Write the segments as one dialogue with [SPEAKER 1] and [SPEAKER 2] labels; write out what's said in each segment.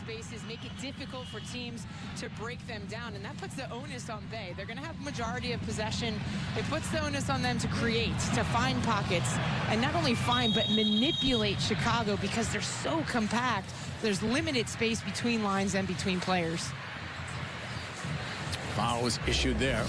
[SPEAKER 1] spaces, make it difficult for teams to break them down, and that puts the onus on Bay. They're going to have majority of possession. It puts the onus on them to create, to find pockets, and not only find, but manipulate Chicago because they're so compact. There's limited space between lines and between players.
[SPEAKER 2] Foul was issued there.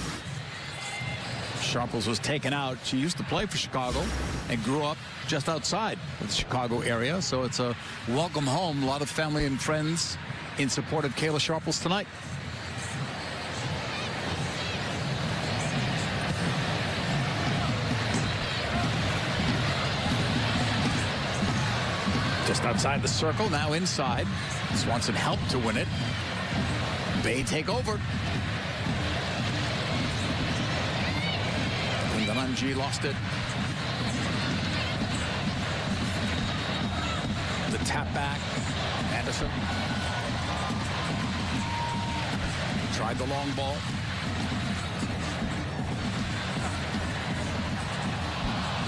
[SPEAKER 2] Sharples was taken out. She used to play for Chicago and grew up just outside of the Chicago area, so it's a welcome home. A lot of family and friends in support of Kayla Sharples tonight. Just outside the circle, now inside. Swanson helped to win it. Bay take over. Kundananji lost it. The tap back. Anderson tried the long ball.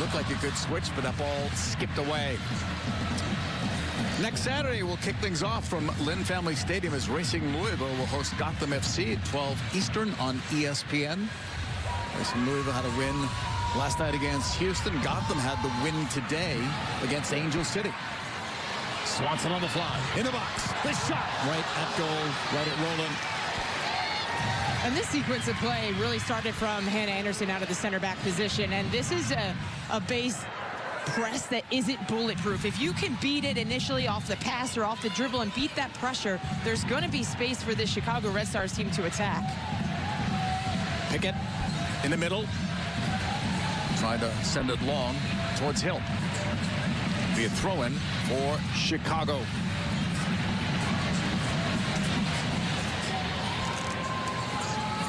[SPEAKER 2] Looked like a good switch, but that ball skipped away. Next Saturday, we'll kick things off from Lynn Family Stadium as Racing Louisville will host Gotham FC at 12 Eastern on ESPN. Racing Louisville had a win last night against Houston. Gotham had the win today against Angel City. Swanson on the fly, in the box. The shot right at goal, right at Roland.
[SPEAKER 1] And this sequence of play really started from Hannah Anderson out of the center back position. And this is a base press that isn't bulletproof. If you can beat it initially off the pass or off the dribble and beat that pressure, there's going to be space for this Chicago Red Stars team to attack.
[SPEAKER 2] Pickett in the middle. Trying to send it long towards Hill. Be a throw-in for Chicago.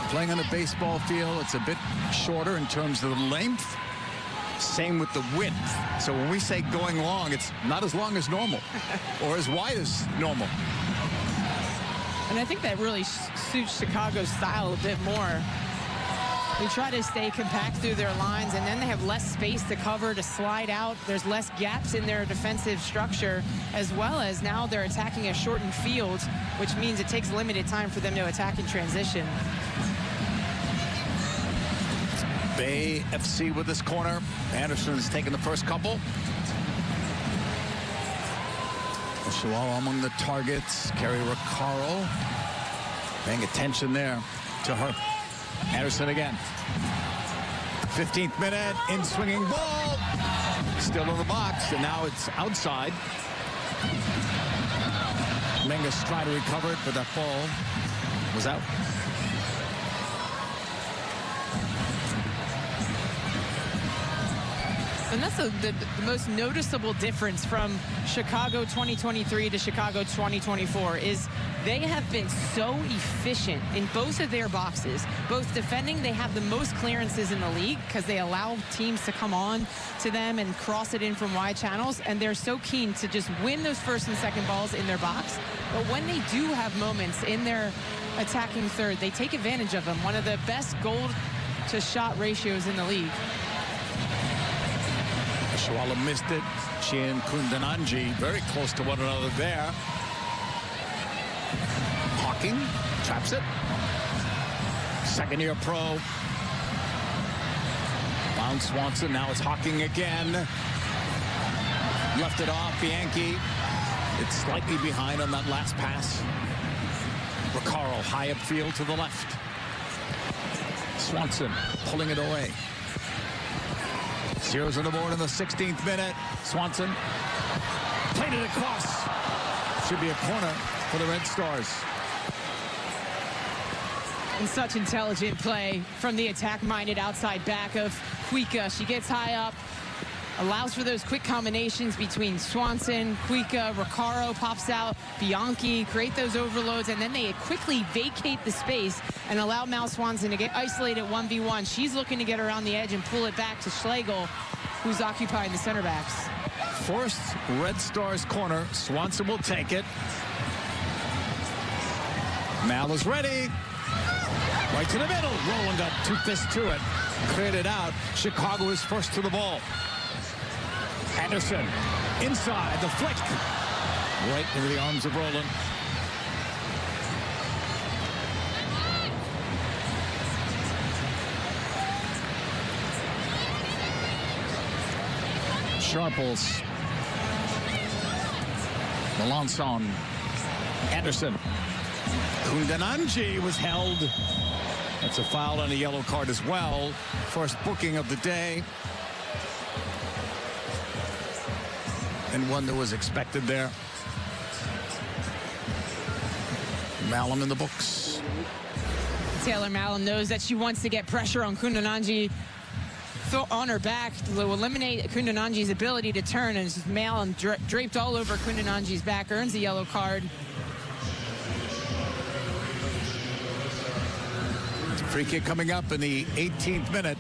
[SPEAKER 2] Playing on a baseball field, it's a bit shorter in terms of the length. Same with the width. So when we say going long, it's not as long as normal or as wide as normal.
[SPEAKER 1] And I think that really suits Chicago's style a bit more. They try to stay compact through their lines, and then they have less space to cover, to slide out. There's less gaps in their defensive structure, as well as now they're attacking a shortened field, which means it takes limited time for them to attack in transition.
[SPEAKER 2] Bay FC with this corner. Anderson has taken the first couple. Oshawa among the targets. Kerry Recaro paying attention there to her. Anderson again. 15th minute, in swinging ball. Still in the box, and now it's outside. Menges tried to recover it, but that ball was out.
[SPEAKER 1] And that's the most noticeable difference from Chicago 2023 to Chicago 2024 is they have been so efficient in both of their boxes. Both defending, they have the most clearances in the league because they allow teams to come on to them and cross it in from wide channels, and they're so keen to just win those first and second balls in their box. But when they do have moments in their attacking third, they take advantage of them. One of the best goal to shot ratios in the league.
[SPEAKER 2] Shawala missed it. She and Kundananji very close to one another there. Hawking traps it. Second-year pro. Found Swanson. Now it's Hawking again. Left it off. Bianchi. It's slightly behind on that last pass. Recaro high upfield to the left. Swanson pulling it away. Zeros on the board in the 16th minute. Swanson played it across. Should be a corner for the Red Stars.
[SPEAKER 1] And such intelligent play from the attack-minded outside back of Cuica. She gets high up, allows for those quick combinations between Swanson, Cuica, Recaro pops out, Bianchi, create those overloads, and then they quickly vacate the space and allow Mal Swanson to get isolated 1v1. She's looking to get around the edge and pull it back to Schlegel, who's occupying the center backs.
[SPEAKER 2] First Red Stars corner. Swanson will take it. Mal is ready. Right to the middle. Roland got two fists to it. Cleared it out. Chicago is first to the ball. Anderson inside the flick. Right into the arms of Roland. Sharples. Melanson. Anderson. Kundananji was held. That's a foul and a yellow card as well. First booking of the day. And one that was expected there. Malum in the books.
[SPEAKER 1] Taylor Malum knows that she wants to get pressure on Kundananji on her back to eliminate Kundananji's ability to turn, and Malum draped all over Kundananji's back, earns a yellow card.
[SPEAKER 2] Free kick coming up in the 18th minute.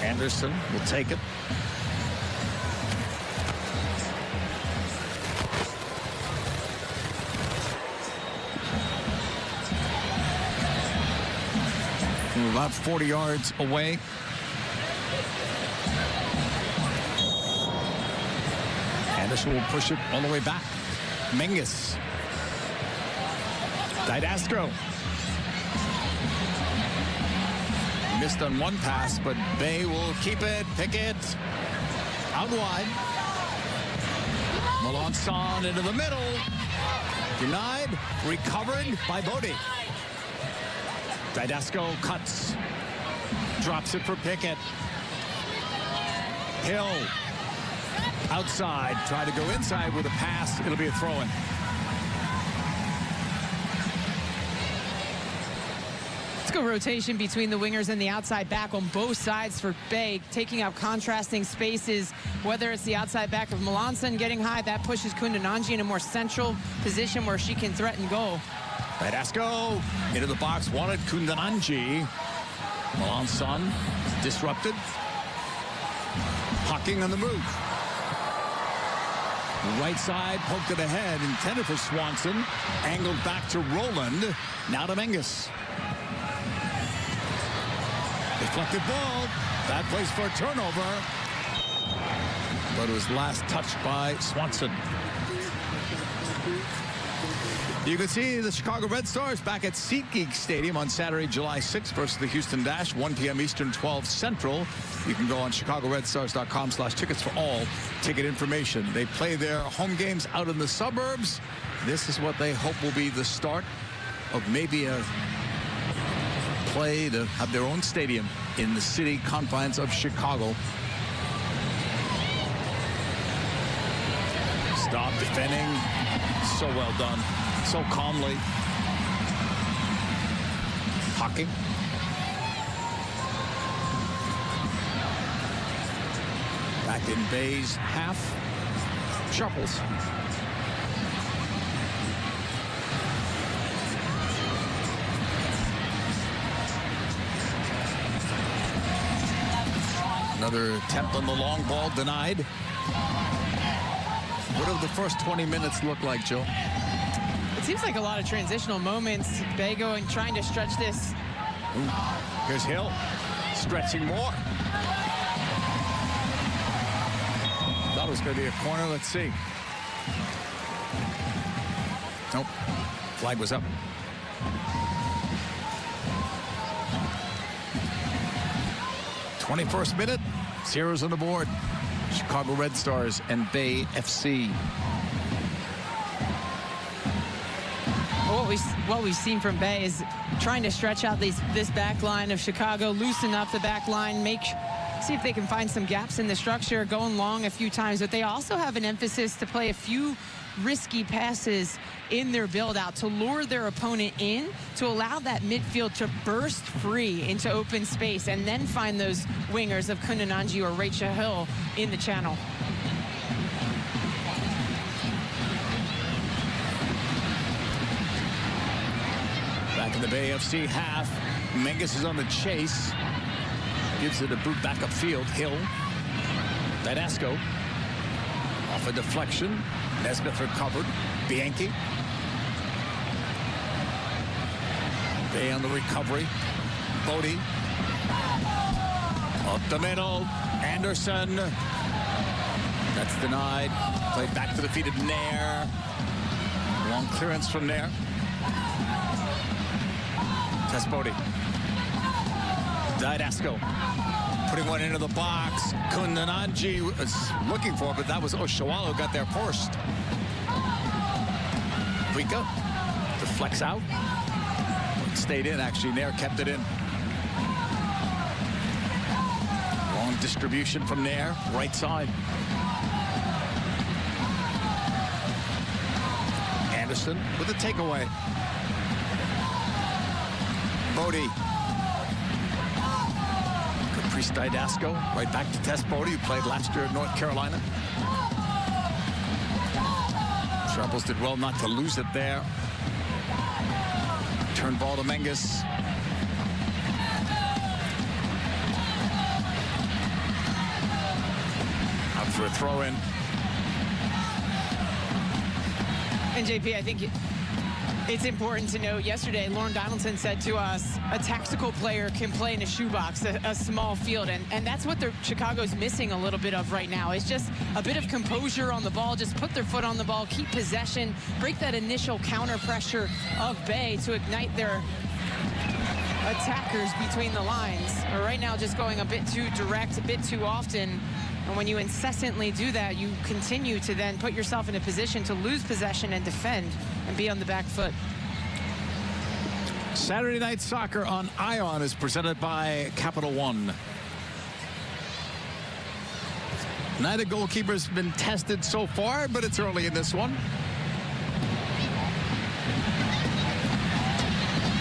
[SPEAKER 2] Anderson will take it. From about 40 yards away. Anderson will push it all the way back. Menges. Didasco. Missed on one pass, but Bay will keep it. Pickett out wide. Melanson into the middle. Denied. Recovered by Bodie. Didasco cuts. Drops it for Pickett. Hill. Outside. Try to go inside with a pass. It'll be a throw-in.
[SPEAKER 1] Rotation between the wingers and the outside back on both sides for Bay, taking up contrasting spaces, whether it's the outside back of Melanson getting high, that pushes Kundananji in a more central position where she can threaten goal.
[SPEAKER 2] Didasco into the box, wanted Kundananji. Melanson disrupted. Hawking on the move. Right side, poked it ahead, intended for Swanson. Angled back to Roland. Now to Menges. Deflected ball. Bad place for a turnover. But it was last touched by Swanson. You can see the Chicago Red Stars back at SeatGeek Stadium on Saturday, July 6th versus the Houston Dash, 1 p.m. Eastern, 12 Central. You can go on ChicagoRedStars.com/tickets for all ticket information. They play their home games out in the suburbs. This is what they hope will be the start of maybe a play to have their own stadium in the city confines of Chicago. Stop defending. So well done. So calmly. Hawking. Back in Bay's half. Sharples. Another attempt on the long ball denied. What do the first 20 minutes look like, Joe?
[SPEAKER 1] It seems like a lot of transitional moments. Bay going, trying to stretch this.
[SPEAKER 2] Ooh, here's Hill, stretching more. Thought it was going to be a corner. Let's see. Nope. Flag was up. '21st minute. Zeros on the board. Chicago Red Stars and Bay FC.
[SPEAKER 1] What we've seen from Bay is trying to stretch out this back line of Chicago, loosen up the back line, see if they can find some gaps in the structure, going long a few times. But they also have an emphasis to play a few risky passes in their build out to lure their opponent in, to allow that midfield to burst free into open space and then find those wingers of Kundananji or Rachel Hill in the channel.
[SPEAKER 2] Back in the Bay FC half. Menges is on the chase. Gives it a boot back upfield. Hill. Didasco. Off a deflection. Nesmith recovered. Bianchi. Bay on the recovery. Bodie. Up the middle. Anderson. That's denied. Played back to the feet of Nair. Long clearance from Nair. Tess Bodie. Didasco. Putting one into the box. Kundananji was looking for it, but that was Oshawa who got there first. Vika deflects out. Stayed in, actually. Nair kept it in. Long distribution from Nair, right side. Anderson with a takeaway. Bodie. Caprice Didasco right back to Tess Bodie, who played last year at North Carolina. Sharples did well not to lose it there. Turn ball to Menges. Out for a throw-in.
[SPEAKER 1] And JP, I think it's important to note, yesterday, Lauren Donaldson said to us, a tactical player can play in a shoebox, a small field, and that's what Chicago's missing a little bit of right now. It's just a bit of composure on the ball, just put their foot on the ball, keep possession, break that initial counter pressure of Bay to ignite their attackers between the lines. But right now, just going a bit too direct, a bit too often. And when you incessantly do that, you continue to then put yourself in a position to lose possession and defend and be on the back foot.
[SPEAKER 2] Saturday Night Soccer on ION is presented by Capital One. Neither goalkeeper's been tested so far, but it's early in this one.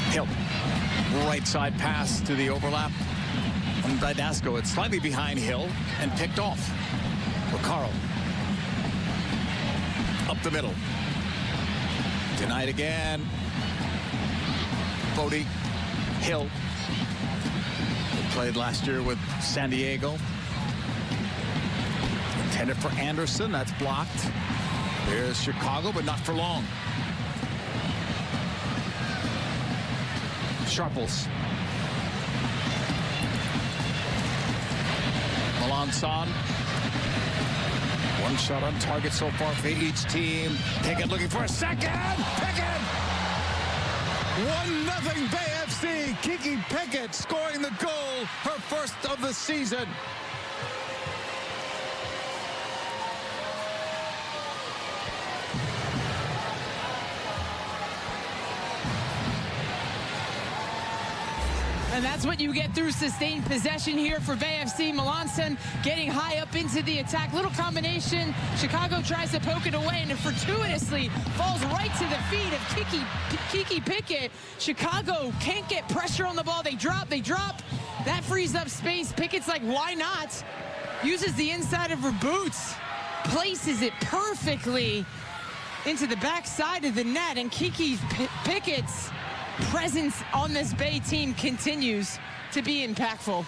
[SPEAKER 2] Hill. Right side pass to the overlap. From Didasco, it's slightly behind Hill and picked off for Carl. Up the middle. Denied again. Bodie. Hill. They played last year with San Diego. Intended for Anderson. That's blocked. Here's Chicago, but not for long. Sharples. Melanson. One shot on target so far for each team. Pickett looking for a second. Pickett! 1-0 Bay FC. Kiki Pickett scoring the goal, her first of the season.
[SPEAKER 1] And that's what you get through sustained possession here for Bay FC. Melanson getting high up into the attack. Little combination. Chicago tries to poke it away, and it fortuitously falls right to the feet of Kiki Pickett. Chicago can't get pressure on the ball. They drop. That frees up space. Pickett's like, why not? Uses the inside of her boots. Places it perfectly into the backside of the net, and Kiki Pickett's presence on this Bay team continues to be impactful.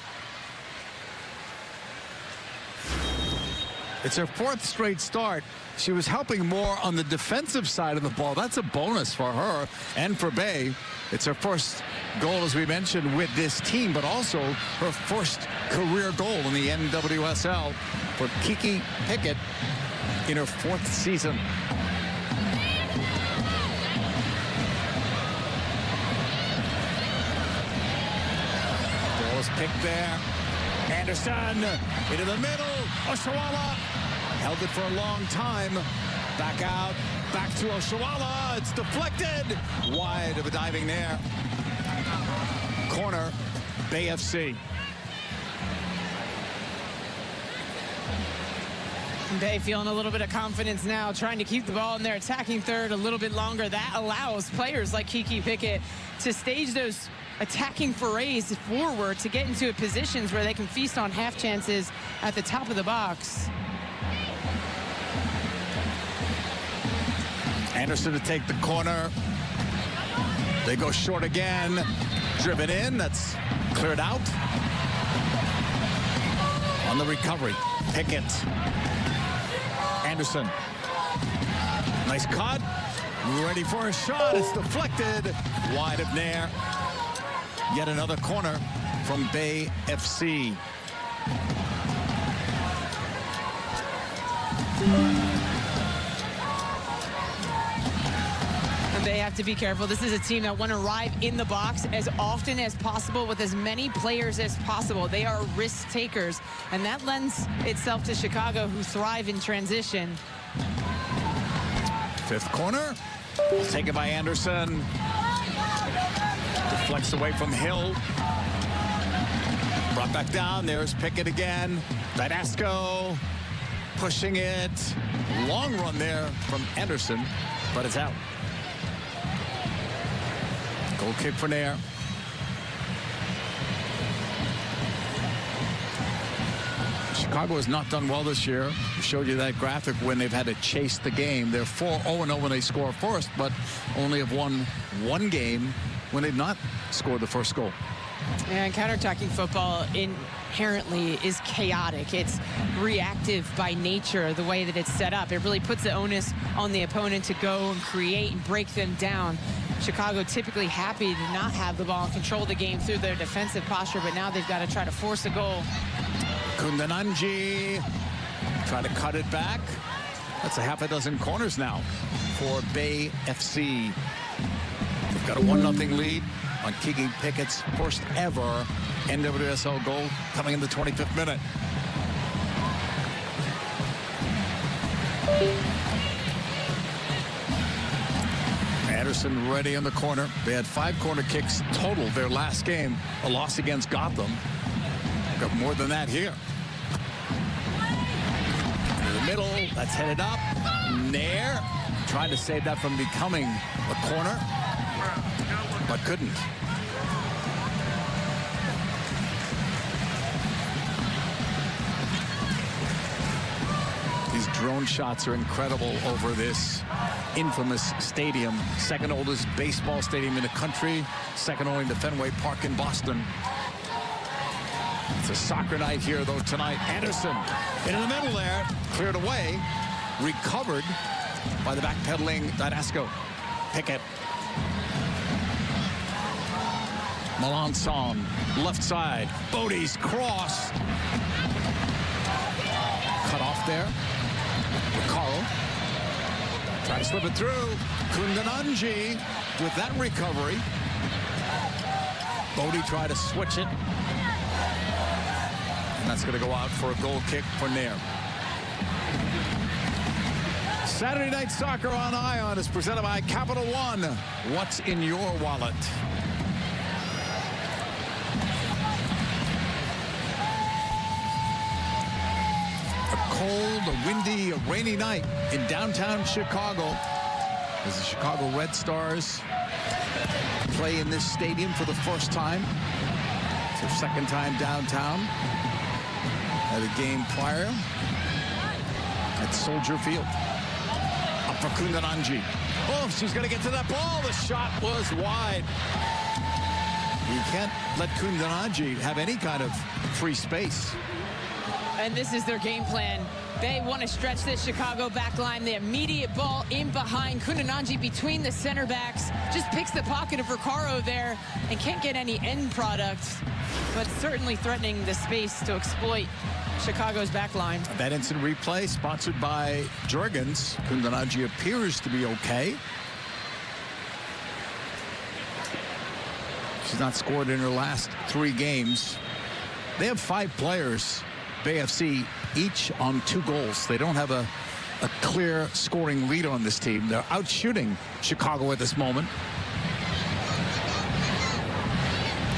[SPEAKER 2] It's her fourth straight start. She was helping more on the defensive side of the ball. That's a bonus for her and for Bay. It's her first goal, as we mentioned, with this team, but also her first career goal in the NWSL for Kiki Pickett in her fourth season. Picked there. Anderson into the middle. Oshawa held it for a long time. Back out. Back to Oshawa. It's deflected. Wide of a diving there. Corner. Bay FC.
[SPEAKER 1] Bay feeling a little bit of confidence now, trying to keep the ball in their attacking third a little bit longer. That allows players like Kiki Pickett to stage those attacking forays forward to get into positions where they can feast on half chances at the top of the box.
[SPEAKER 2] Anderson to take the corner. They go short again. Driven in. That's cleared out. On the recovery, Pickett. Anderson. Nice cut. Ready for a shot. It's deflected. Wide of Nair. Yet another corner from Bay FC.
[SPEAKER 1] And Bay have to be careful. This is a team that want to arrive in the box as often as possible with as many players as possible. They are risk takers, and that lends itself to Chicago, who thrive in transition.
[SPEAKER 2] Fifth corner. Taken by Anderson. Deflects away from Hill. Brought back down. There's Pickett again. Didasco pushing it. Long run there from Anderson, but it's out. Goal kick for Nair. Chicago has not done well this year. I showed you that graphic when they've had to chase the game. They're 4-0-0 when they score first, but only have won one game when they've not scored the first goal.
[SPEAKER 1] And counterattacking football inherently is chaotic. It's reactive by nature, the way that it's set up. It really puts the onus on the opponent to go and create and break them down. Chicago typically happy to not have the ball and control the game through their defensive posture, but now they've got to try to force a goal.
[SPEAKER 2] Kundananji try to cut it back. That's a half a dozen corners now for Bay FC. They've got a 1-0 lead on Keegan Pickett's first ever NWSL goal coming in the 25th minute. Anderson ready in the corner. They had 5 corner kicks total their last game. A loss against Gotham. Got more than that here. In the middle, that's headed up. Nair trying to save that from becoming a corner, but couldn't. These drone shots are incredible over this infamous stadium. Second oldest baseball stadium in the country. Second only to Fenway Park in Boston. It's a soccer night here, though, tonight. Anderson in the middle there. Cleared away. Recovered by the backpedaling Didasco. Pickett. Melanson, left side. Bodie's cross. Cut off there. Carl. Try to slip it through. Kundananji with that recovery. Bodie tried to switch it. And that's going to go out for a goal kick for Nair. Saturday Night Soccer on ION is presented by Capital One. What's in your wallet? A cold, a windy, a rainy night in downtown Chicago as the Chicago Red Stars play in this stadium for the first time. It's their second time downtown. Had a game prior at Soldier Field. Up for Kundananji. Oh, she's going to get to that ball. The shot was wide. You can't let Kundananji have any kind of free space.
[SPEAKER 1] And this is their game plan. They want to stretch this Chicago back line. The immediate ball in behind. Kundananji between the center backs. Just picks the pocket of Recaro there and can't get any end product, but certainly threatening the space to exploit Chicago's back line.
[SPEAKER 2] That instant replay sponsored by Jorgens. Kundananji appears to be okay. She's not scored in her last 3 games. They have 5 players, Bay FC, each on 2 goals. They don't have a clear scoring lead on this team. They're out shooting Chicago at this moment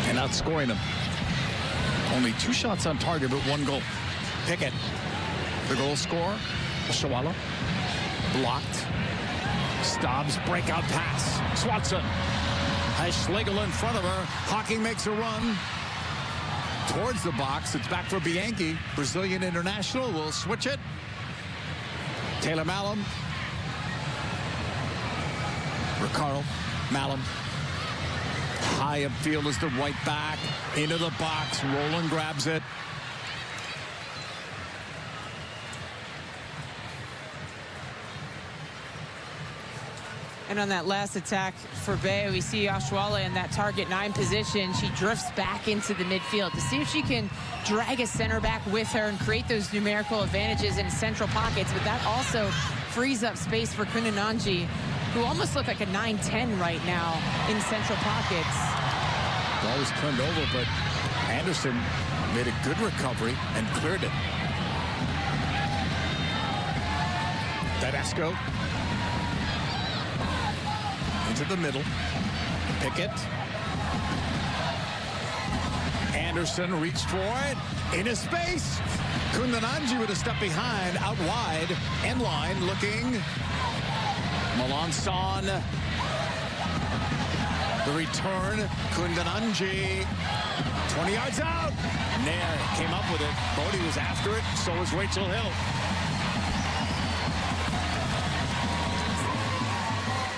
[SPEAKER 2] and outscoring them. Only 2 shots on target, but 1 goal. Pickett, the goal scorer. Shawala, blocked. Stobbs, breakout pass. Swatson has Schlegel in front of her. Hawking makes a run towards the box. It's back for Bianchi. Brazilian international will switch it. Taylor Malum. Recaro, Malum. High upfield is the right back. Into the box. Roland grabs it.
[SPEAKER 1] And on that last attack for Bay, we see Oshuala in that target 9 position. She drifts back into the midfield to see if she can drag a center back with her and create those numerical advantages in central pockets. But that also frees up space for Kundananji who almost look like a 9-10 right now in central pockets.
[SPEAKER 2] Ball was turned over, but Anderson made a good recovery and cleared it. Tedesco into the middle. Pickett. Anderson reached for it. Into space. Kundananji with a step behind. Out wide. End line looking. Melanson. The return. Kundananji. 20 yards out. Nair came up with it. Bodie was after it. So was Rachel Hill.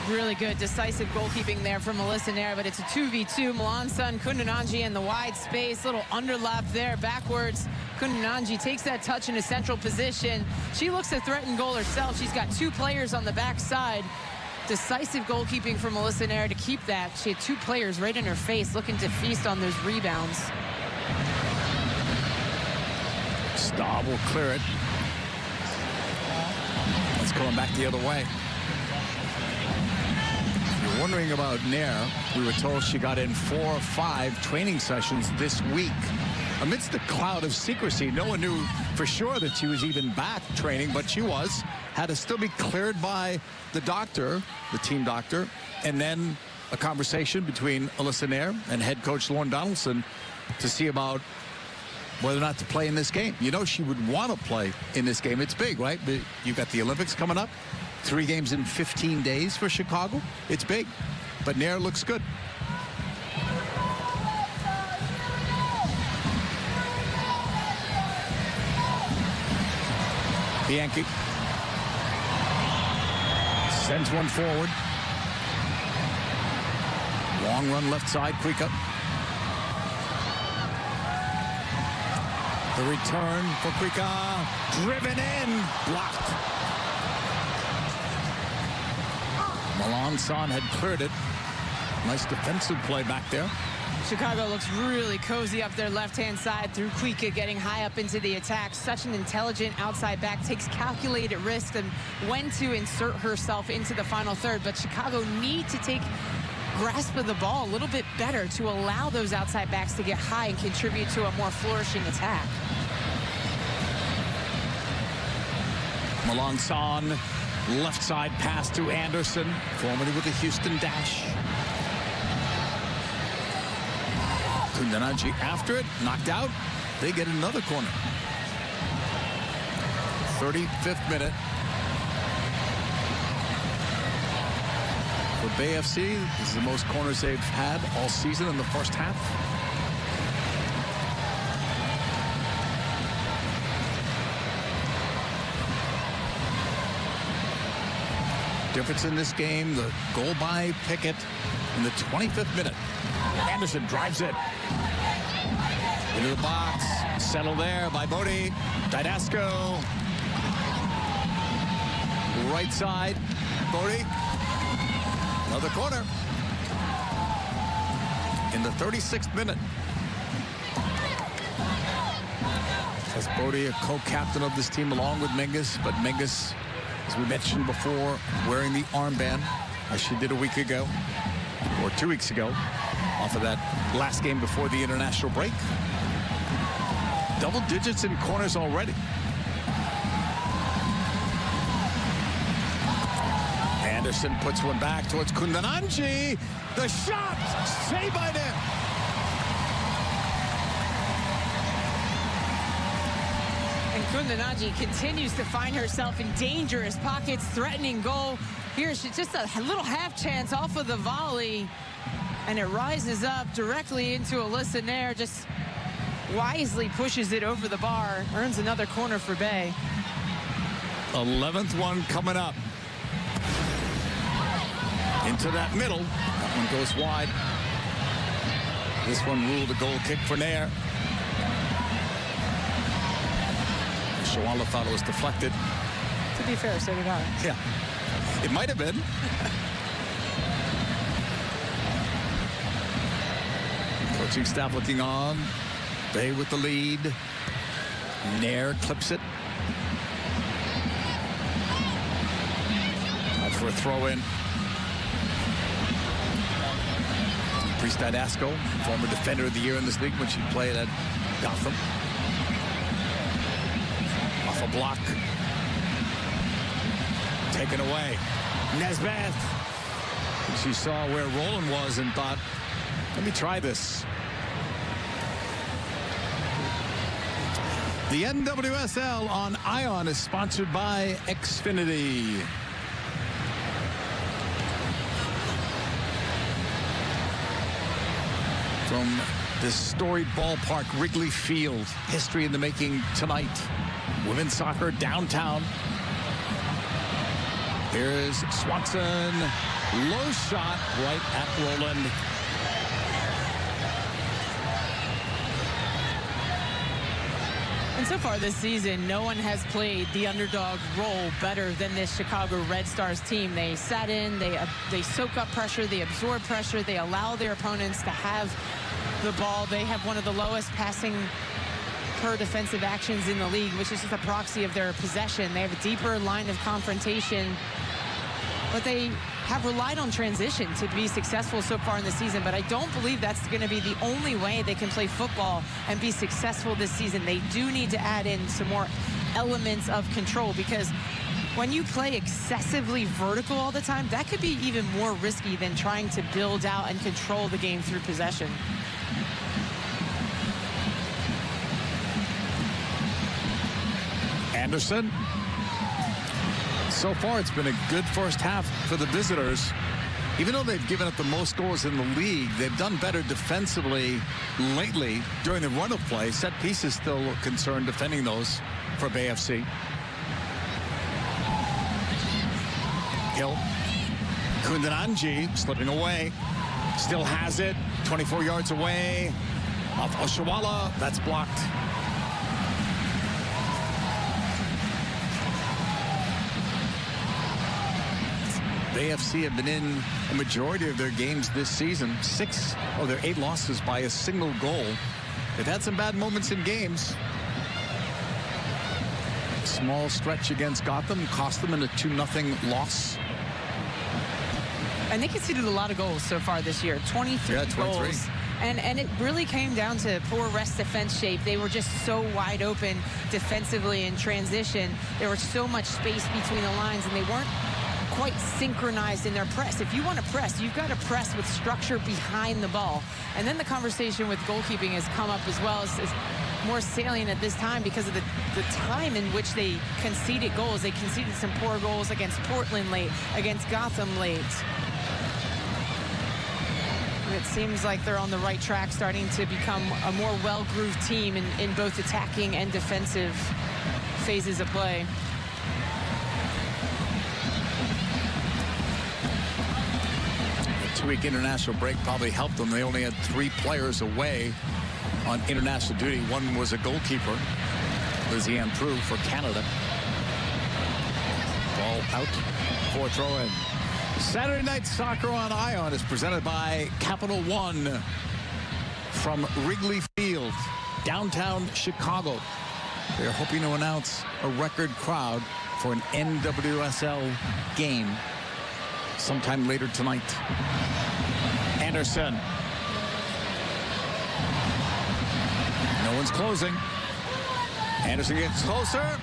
[SPEAKER 1] Really good decisive goalkeeping there from Melissa Nair, but it's a 2v2. Melanson, Kundananji in the wide space. Little underlap there backwards. Kundananji takes that touch in a central position. She looks to threaten goal herself. She's got 2 players on the backside. Decisive goalkeeping from Melissa Nair to keep that. She had 2 players right in her face looking to feast on those rebounds.
[SPEAKER 2] Staub will clear it. It's going back the other way. If you're wondering about Nair, we were told she got in 4 or 5 training sessions this week. Amidst the cloud of secrecy, no one knew for sure that she was even back training, but she was. Had to still be cleared by the doctor, the team doctor, and then a conversation between Alyssa Nair and head coach Lauren Donaldson to see about whether or not to play in this game. You know she would want to play in this game. It's big, right? You've got the Olympics coming up. 3 games in 15 days for Chicago. It's big. But Nair looks good. Bianchi sends one forward. Long run left side, Kuika. The return for Kuika. Driven in. Blocked. Melanson had cleared it. Nice defensive play back there.
[SPEAKER 1] Chicago looks really cozy up their left-hand side through Kuika, getting high up into the attack. Such an intelligent outside back, takes calculated risks and when to insert herself into the final third. But Chicago need to take grasp of the ball a little bit better to allow those outside backs to get high and contribute to a more flourishing attack.
[SPEAKER 2] Melanson, left side pass to Anderson, formerly with the Houston Dash. Kundananji after it, knocked out. They get another corner. 35th minute. For Bay FC, this is the most corners they've had all season in the first half. Difference in this game, the goal by Pickett in the 25th minute. Anderson drives it into the box. Settled there by Bodie. Didasco. Right side. Bodie. Another corner. In the 36th minute. As Bodie, a co-captain of this team along with Menges, but Menges, as we mentioned before, wearing the armband as she did a week ago or 2 weeks ago off of that last game before the international break. Double digits in corners already. Anderson puts one back towards Kundananji. The shot saved by them.
[SPEAKER 1] And Kundananji continues to find herself in dangerous pockets, threatening goal. Here, she's just a little half chance off of the volley, and it rises up directly into Alyssa Nair. Just wisely pushes it over the bar, earns another corner for Bay.
[SPEAKER 2] 11th one coming up. Into that middle. That one goes wide. This one ruled a goal kick for Nair. Shawala thought it was deflected.
[SPEAKER 1] To be fair, so did I.
[SPEAKER 2] Yeah, it might have been. Coaching staff looking on. Bay with the lead. Nair clips it. Out for a throw in. Priest Didasco, former Defender of the Year in this league when she played at Gotham. Off a block. Taken away. Nesbeth. She saw where Roland was and thought, let me try this. The NWSL on Ion is sponsored by Xfinity. From this storied ballpark, Wrigley Field, history in the making tonight. Women's soccer downtown. Here's Swanson. Low shot right at Roland.
[SPEAKER 1] And so far this season, no one has played the underdog role better than this Chicago Red Stars team. They sat in, they soak up pressure, they absorb pressure, they allow their opponents to have the ball. They have one of the lowest passing per defensive actions in the league, which is just a proxy of their possession. They have a deeper line of confrontation, but they have relied on transition to be successful so far in the season. But I don't believe that's going to be the only way they can play football and be successful this season. They do need to add in some more elements of control, because when you play excessively vertical all the time, that could be even more risky than trying to build out and control the game through possession.
[SPEAKER 2] Anderson. So far, it's been a good first half for the visitors. Even though they've given up the most goals in the league, they've done better defensively lately during the run of play. Set pieces still a concern defending those for Bay FC. Hill. Kundananji slipping away. Still has it. 24 yards away. Off Oshawala. That's blocked. AFC have been in a majority of their games this season. 6 of their 8 losses by a single goal. They've had some bad moments in games. Small stretch against Gotham cost them in a 2-0 loss.
[SPEAKER 1] And they conceded a lot of goals so far this year. 23 goals. And it really came down to poor rest defense shape. They were just so wide open defensively in transition. There was so much space between the lines, and they weren't quite synchronized in their press. If you want to press, you've got to press with structure behind the ball. And then the conversation with goalkeeping has come up as well as more salient at this time because of the time in which they conceded goals. They conceded some poor goals against Portland late, against Gotham late. And it seems like they're on the right track, starting to become a more well-grooved team in both attacking and defensive phases of play.
[SPEAKER 2] Week international break probably helped them. They only had 3 players away on international duty. One was a goalkeeper, Liziane Prue for Canada. Ball out for throw-in. Saturday Night Soccer on Ion is presented by Capital One from Wrigley Field, downtown Chicago. They're hoping to announce a record crowd for an NWSL game sometime later tonight. Anderson. No one's closing. Anderson gets closer.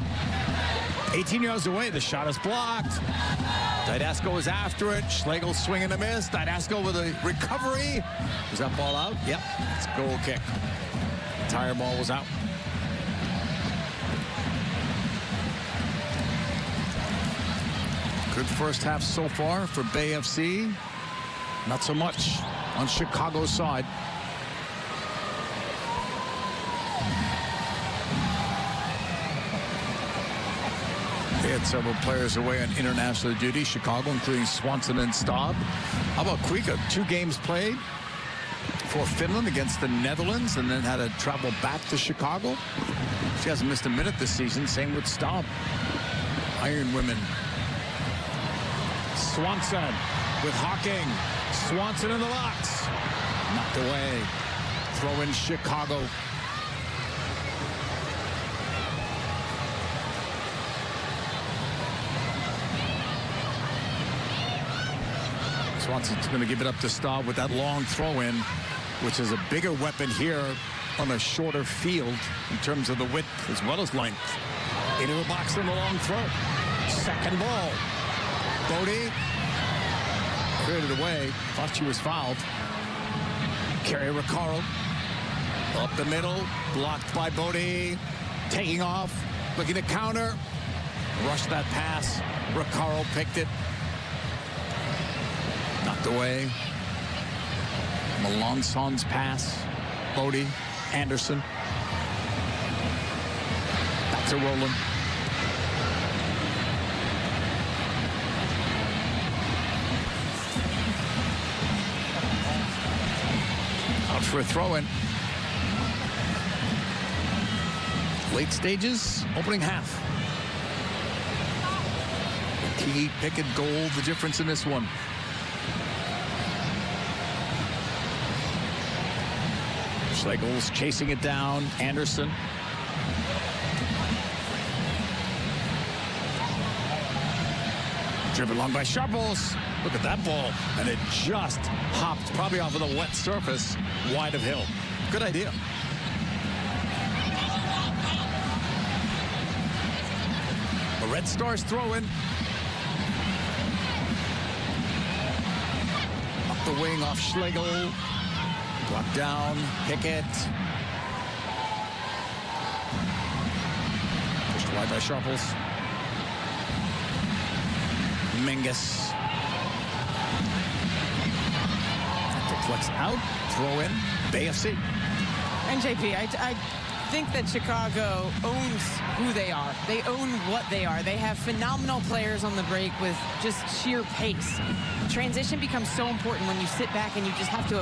[SPEAKER 2] 18 yards away. The shot is blocked. Didasco is after it. Schlegel swing and a miss. Didasco with a recovery. Was that ball out? Yep. It's a goal kick. Entire ball was out. Good first half so far for Bay FC. Not so much on Chicago's side. They had several players away on international duty, Chicago, including Swanson and Staub. How about Kuika? 2 games played for Finland against the Netherlands, and then had to travel back to Chicago. She hasn't missed a minute this season. Same with Staub. Iron Women. Swanson with Hawking. Swanson in the box. Knocked away. Throw in Chicago. Swanson's going to give it up to Staub with that long throw in, which is a bigger weapon here on a shorter field in terms of the width as well as length. Into the box on the long throw. Second ball. Bodie cleared it away. Thought she was fouled. Carrie Riccaro up the middle. Blocked by Bodie. Taking off. Looking to counter. Rushed that pass. Riccaro picked it. Knocked away. Melanson's pass. Bodie. Anderson. Back to Rowland. Out for a throw-in. Late stages, opening half. Key Pickett goal, the difference in this one. Schlegel's chasing it down. Anderson. Driven along by Sharples. Look at that ball. And it just hopped probably off of the wet surface wide of Hill. Good idea. The Red Stars throw in. Up the wing off Schlegel. Blocked down. Pickett. Pushed wide by Sharples. Mingus. Deflects out. Throw in. Bay FC.
[SPEAKER 1] And JP, I think that Chicago owns who they are. They own what they are. They have phenomenal players on the break with just sheer pace. Transition becomes so important when you sit back and you just have to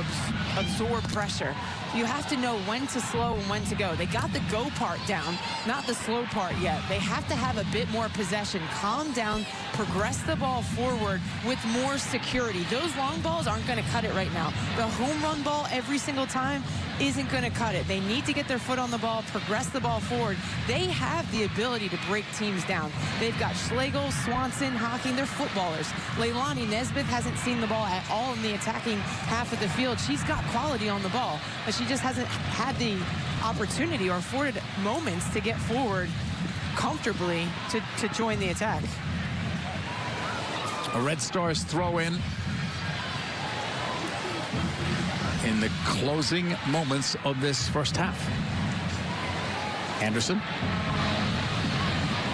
[SPEAKER 1] absorb pressure. You have to know when to slow and when to go. They got the go part down, not the slow part yet. They have to have a bit more possession, calm down, progress the ball forward with more security. Those long balls aren't going to cut it right now. The home run ball every single time isn't going to cut it. They need to get their foot on the ball, progress the ball forward. They have the ability to break teams down. They've got Schlegel, Swanson, Hocking. They're footballers. Leilani Nesbitt hasn't seen the ball at all in the attacking half of the field. She's got quality on the ball, but she just hasn't had the opportunity or afforded moments to get forward comfortably to join the attack.
[SPEAKER 2] A Red Stars throw in the closing moments of this first half. Anderson.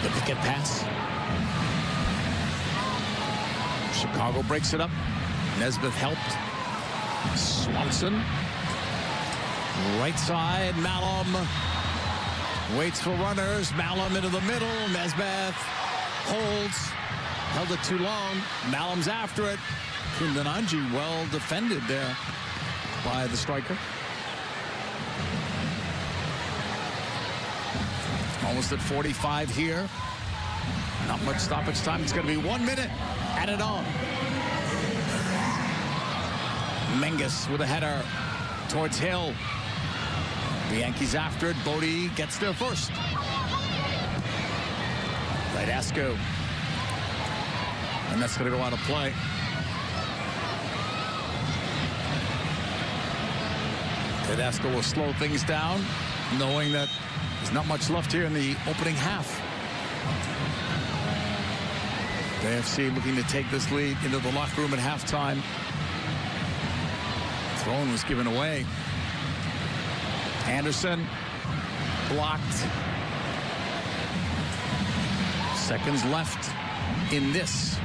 [SPEAKER 2] The Pickett pass. Chicago breaks it up. Nesbitt helped. Swanson. Right side. Malum waits for runners. Malum into the middle. Nesbitt holds. Held it too long. Malum's after it. Kundananji well defended there by the striker. Almost at 45 here. Not much stoppage time. It's going to be 1 minute. Add it on. Mingus with a header towards Hill. The Yankees after it. Bodie gets there first. Radasco. And that's going to go out of play. Tedesco will slow things down, knowing that there's not much left here in the opening half. The AFC looking to take this lead into the locker room at halftime. Throw-in was given away. Anderson blocked. Seconds left in this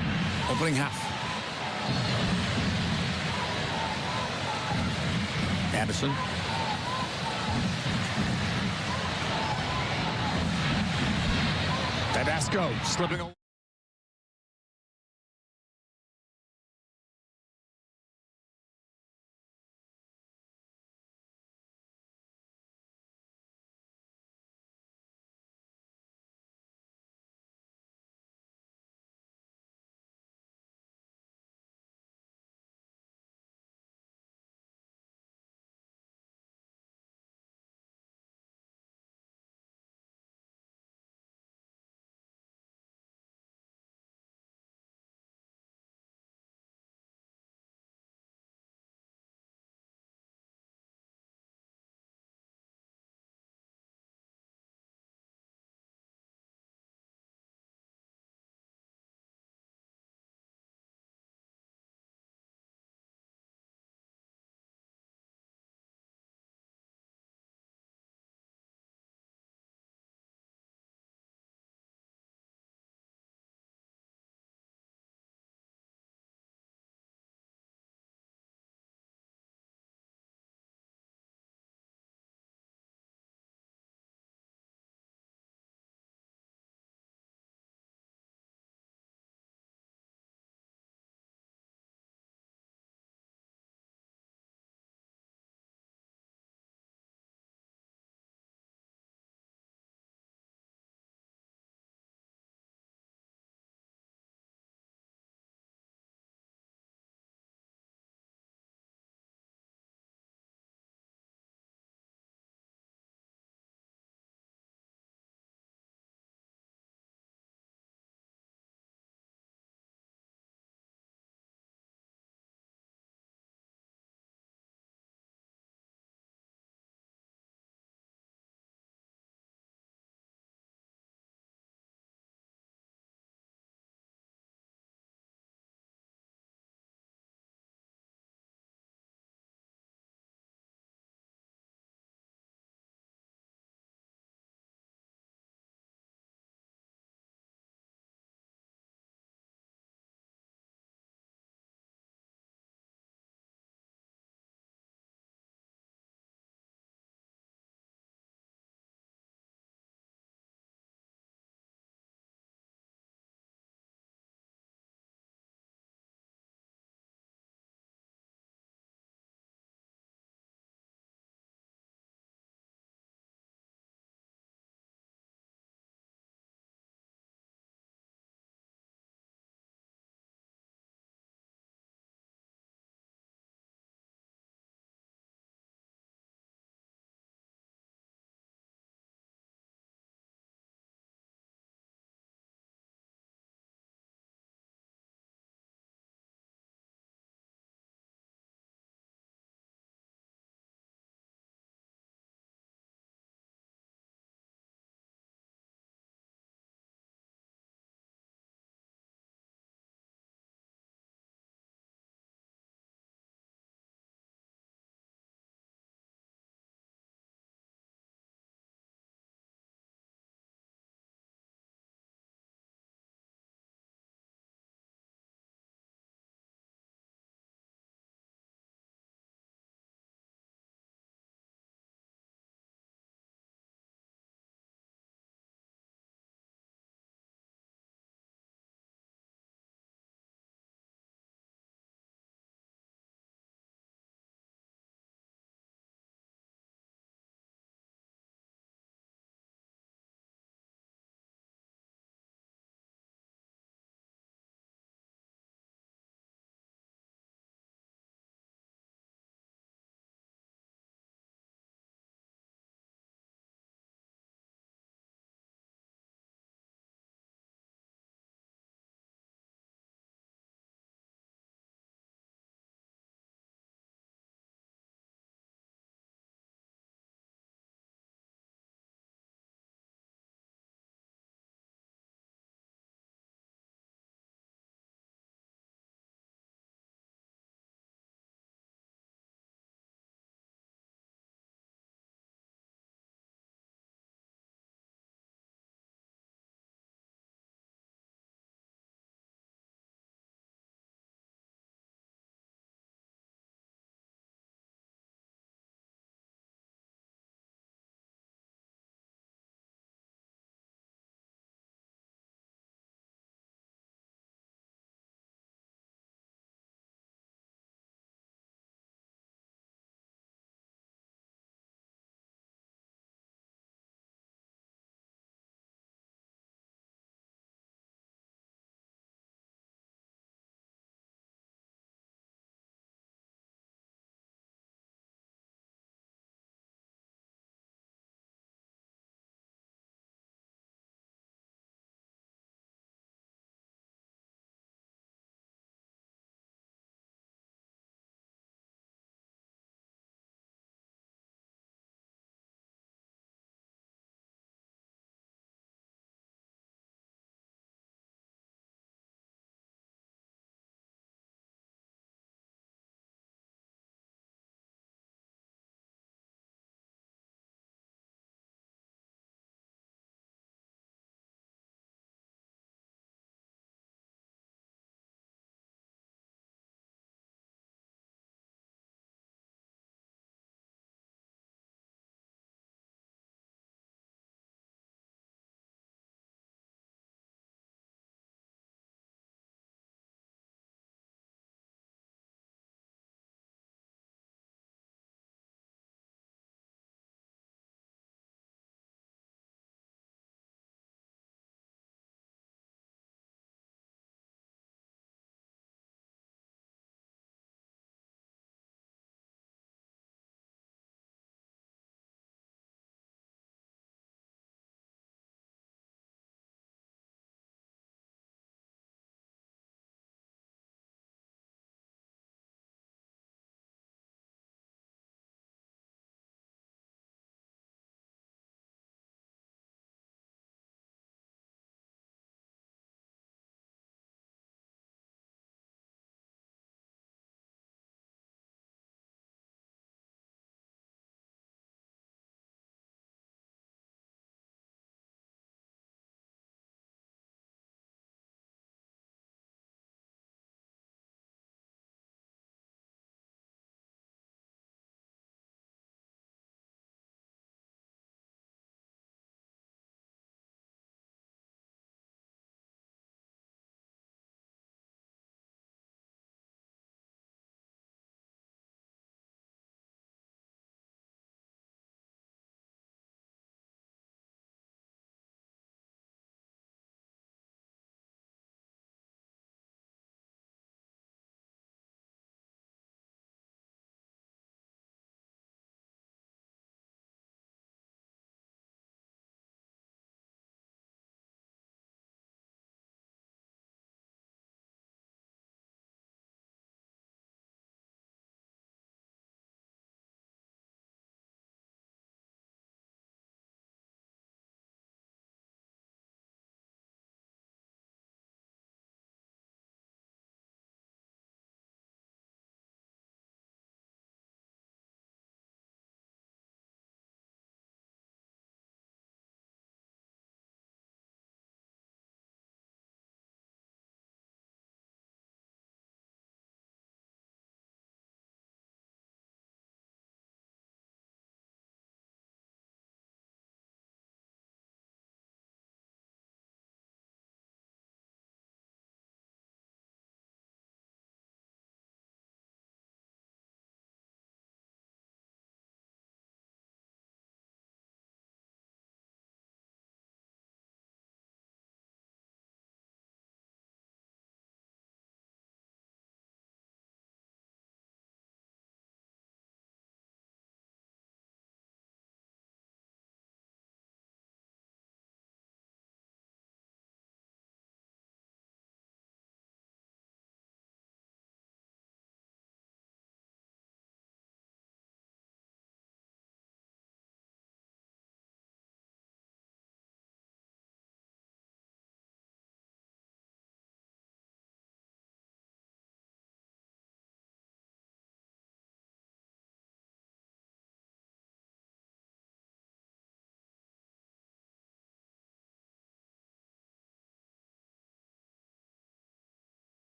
[SPEAKER 2] opening half. Anderson. Tedesco slipping away.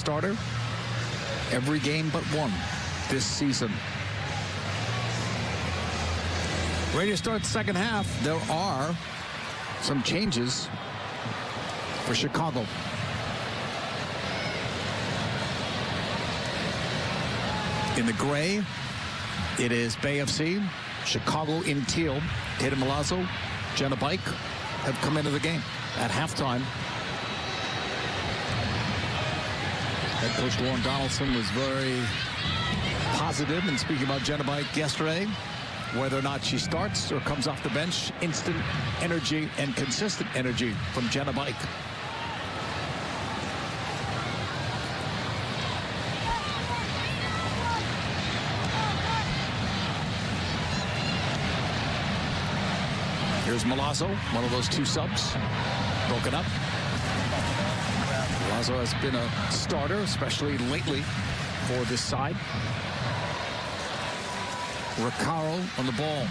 [SPEAKER 2] starter every game but one this season. Ready to start the second half. There are some changes for Chicago. In the gray, it is Bay FC. Chicago in teal. Tatum Milazzo, Jenna Bike have come into the game at halftime. Head coach Lauren Donaldson was very positive in speaking about Jenna Bike yesterday. Whether or not she starts or comes off the bench, instant energy and consistent energy from Jenna Bike. Here's Milazzo, one of those two subs, broken up. Milazzo has been a starter, especially lately for this side. Recaro on the ball.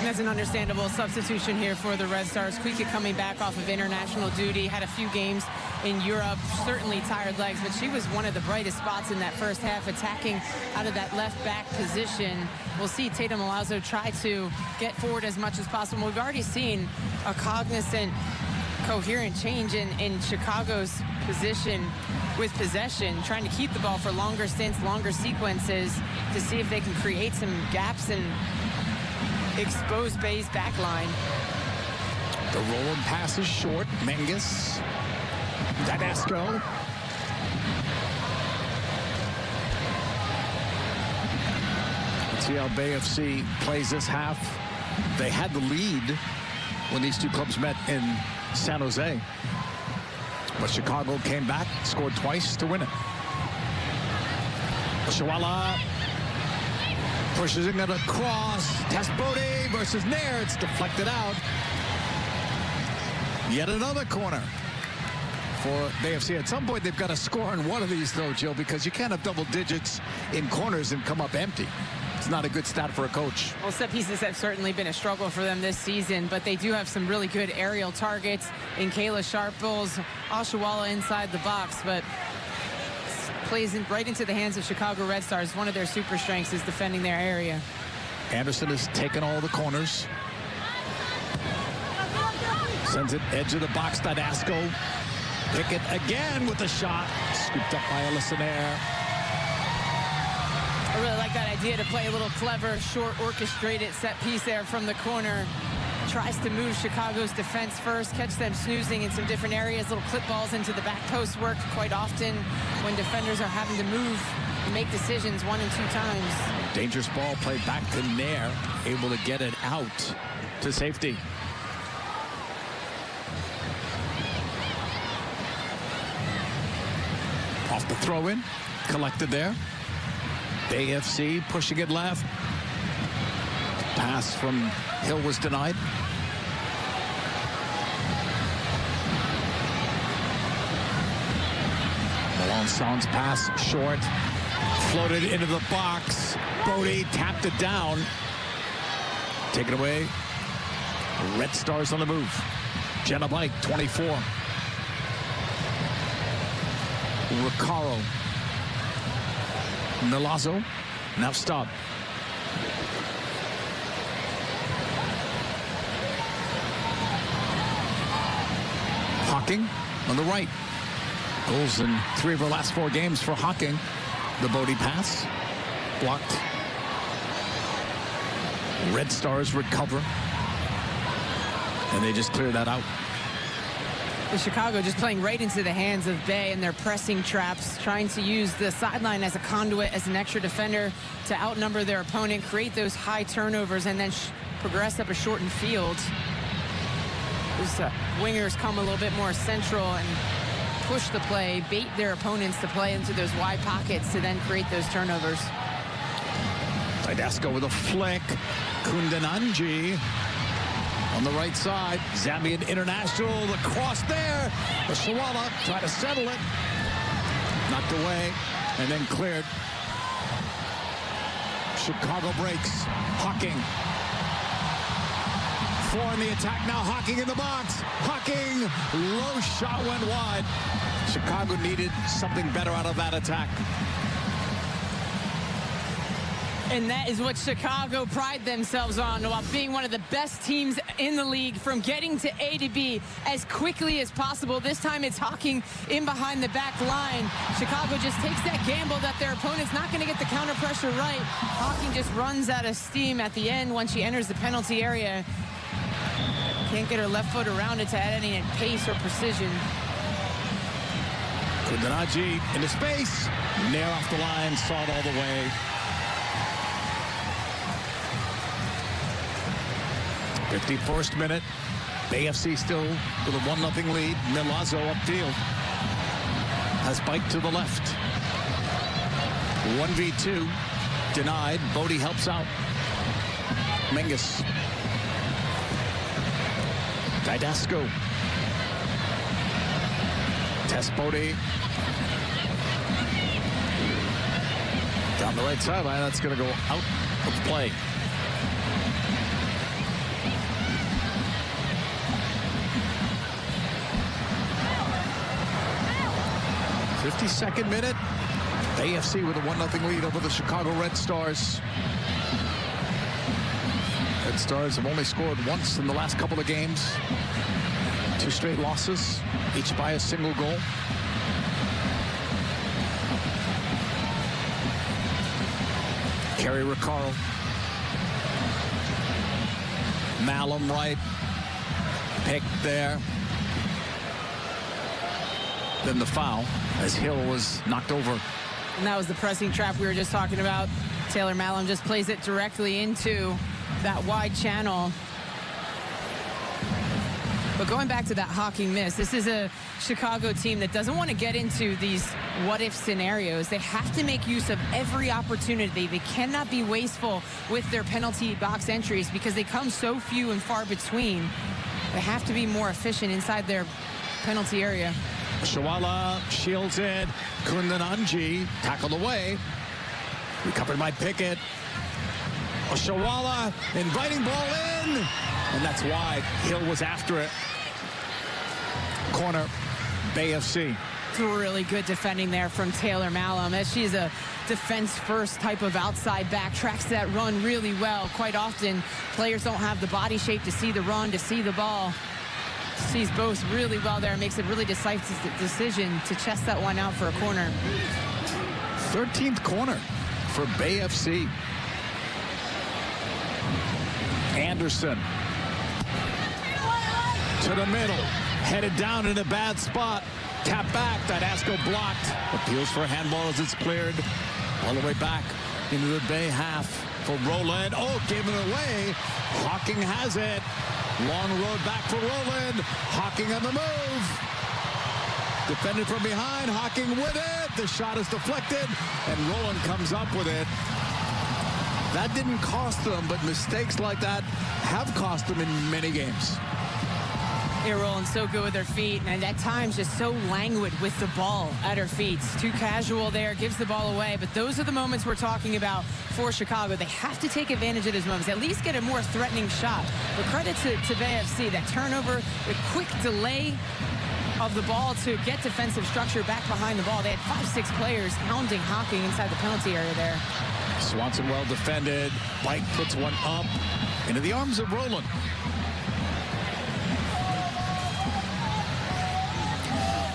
[SPEAKER 1] That's an understandable substitution here for the Red Stars. Kuika coming back off of international duty, had a few games in Europe, certainly tired legs, but she was one of the brightest spots in that first half, attacking out of that left back position. We'll see Tatum Milazzo try to get forward as much as possible. We've already seen a cognizant, coherent change in Chicago's position with possession, trying to keep the ball for longer stints, longer sequences to see if they can create some gaps and expose Bay's back line.
[SPEAKER 2] The rolling pass is short. Menges. Tedesco. Let's see how Bay FC plays this half. They had the lead when these two clubs met in San Jose. But Chicago came back, scored twice to win it. Oshawa pushes it at a cross. Tespodi versus Nair. It's deflected out. Yet another corner for Bay FC. At some point, they've got to score on one of these, though, Jill, because you can't have double digits in corners and come up empty. It's not a good stat for a coach.
[SPEAKER 1] Well, set pieces have certainly been a struggle for them this season, but they do have some really good aerial targets in Kayla Sharples, Oshawa inside the box, but plays right into the hands of Chicago Red Stars. One of their super strengths is defending their area.
[SPEAKER 2] Anderson has taken all the corners. Sends it edge of the box. Tedesco. Pickett again with the shot. Scooped up by Ellison Air.
[SPEAKER 1] I really like that idea to play a little clever, short, orchestrated set piece there from the corner. Tries to move Chicago's defense first, catch them snoozing in some different areas. Little clip balls into the back post work quite often when defenders are having to move and make decisions 1 and 2 times.
[SPEAKER 2] Dangerous ball played back to Nair, able to get it out to safety. Off the throw-in, collected there. Bay FC pushing it left. Pass from Hill was denied. Melançon's pass short. Floated into the box. Bodie tapped it down. Taken away. Red Stars on the move. Jenna Bike, 24. Recaro. Milazzo. Now stop. Hocking on the right. Goals in 3 of her last 4 games for Hocking. The Bodie pass. Blocked. Red Stars recover. And they just clear that out.
[SPEAKER 1] With Chicago just playing right into the hands of Bay and their pressing traps, trying to use the sideline as a conduit, as an extra defender to outnumber their opponent, create those high turnovers, and then progress up a shortened field. Those wingers come a little bit more central and push the play, bait their opponents to play into those wide pockets to then create those turnovers.
[SPEAKER 2] Tedesco with a flick. Kundananji on the right side. Zambian international. The cross there. Oshawa trying to settle it. Knocked away and then cleared. Chicago breaks. Hocking. Four in the attack now. Hocking in the box. Hocking. Low shot went wide. Chicago needed something better out of that attack.
[SPEAKER 1] And that is what Chicago pride themselves on, while being one of the best teams in the league from getting to A to B as quickly as possible. This time it's Hocking in behind the back line. Chicago just takes that gamble that their opponent's not going to get the counter pressure right. Hocking just runs out of steam at the end when she enters the penalty area. Can't get her left foot around it to add any pace or precision.
[SPEAKER 2] Kundanaji into space. Nair off the line, saw it all the way. 51st minute. AFC still with a 1-0 lead. Milazzo upfield. Has Bike to the left. 1v2. Denied. Bodie helps out. Menges. Didasco. Tess Bodie. Down the right sideline. That's going to go out of play. 52nd minute. AFC with a 1-0 lead over the Chicago Red Stars. Red Stars have only scored once in the last couple of games. 2 straight losses, each by a single goal. Kerry Recaro. Malum right. Pick there. Then the foul as Hill was knocked over.
[SPEAKER 1] And that was the pressing trap we were just talking about. Taylor Malum just plays it directly into that wide channel. But going back to that Hocking miss, this is a Chicago team that doesn't want to get into these what-if scenarios. They have to make use of every opportunity. They cannot be wasteful with their penalty box entries because they come so few and far between. They have to be more efficient inside their penalty area.
[SPEAKER 2] Shawala shields it. Kundananji tackled away. Recovered by Pickett. Shawala inviting ball in. And that's wide. Hill was after it. Corner, Bay FC.
[SPEAKER 1] It's really good defending there from Taylor Malum, as she's a defense-first type of outside back. Tracks that run really well. Quite often, players don't have the body shape to see the run, to see the ball. Sees both really well there. Makes a really decisive decision to chest that one out for a corner.
[SPEAKER 2] 13th corner for Bay FC. Anderson to the middle, headed down in a bad spot. Tap back. Didasco blocked. Appeals for a handball as it's cleared. All the way back into the Bay half for Rowland. Oh, gave it away. Hocking has it. Long road back for Rowland. Hocking on the move. Defended from behind. Hocking with it. The shot is deflected, and Rowland comes up with it. That didn't cost them, but mistakes like that have cost them in many games.
[SPEAKER 1] They're rolling so good with their feet, and at times just so languid with the ball at her feet. Too casual there, gives the ball away. But those are the moments we're talking about for Chicago. They have to take advantage of those moments, at least get a more threatening shot. But credit to Bay FC, that turnover, the quick delay of the ball to get defensive structure back behind the ball. They had 5-6 players hounding Hocking inside the penalty area there.
[SPEAKER 2] Swanson well defended. Bike puts one up into the arms of Rowland.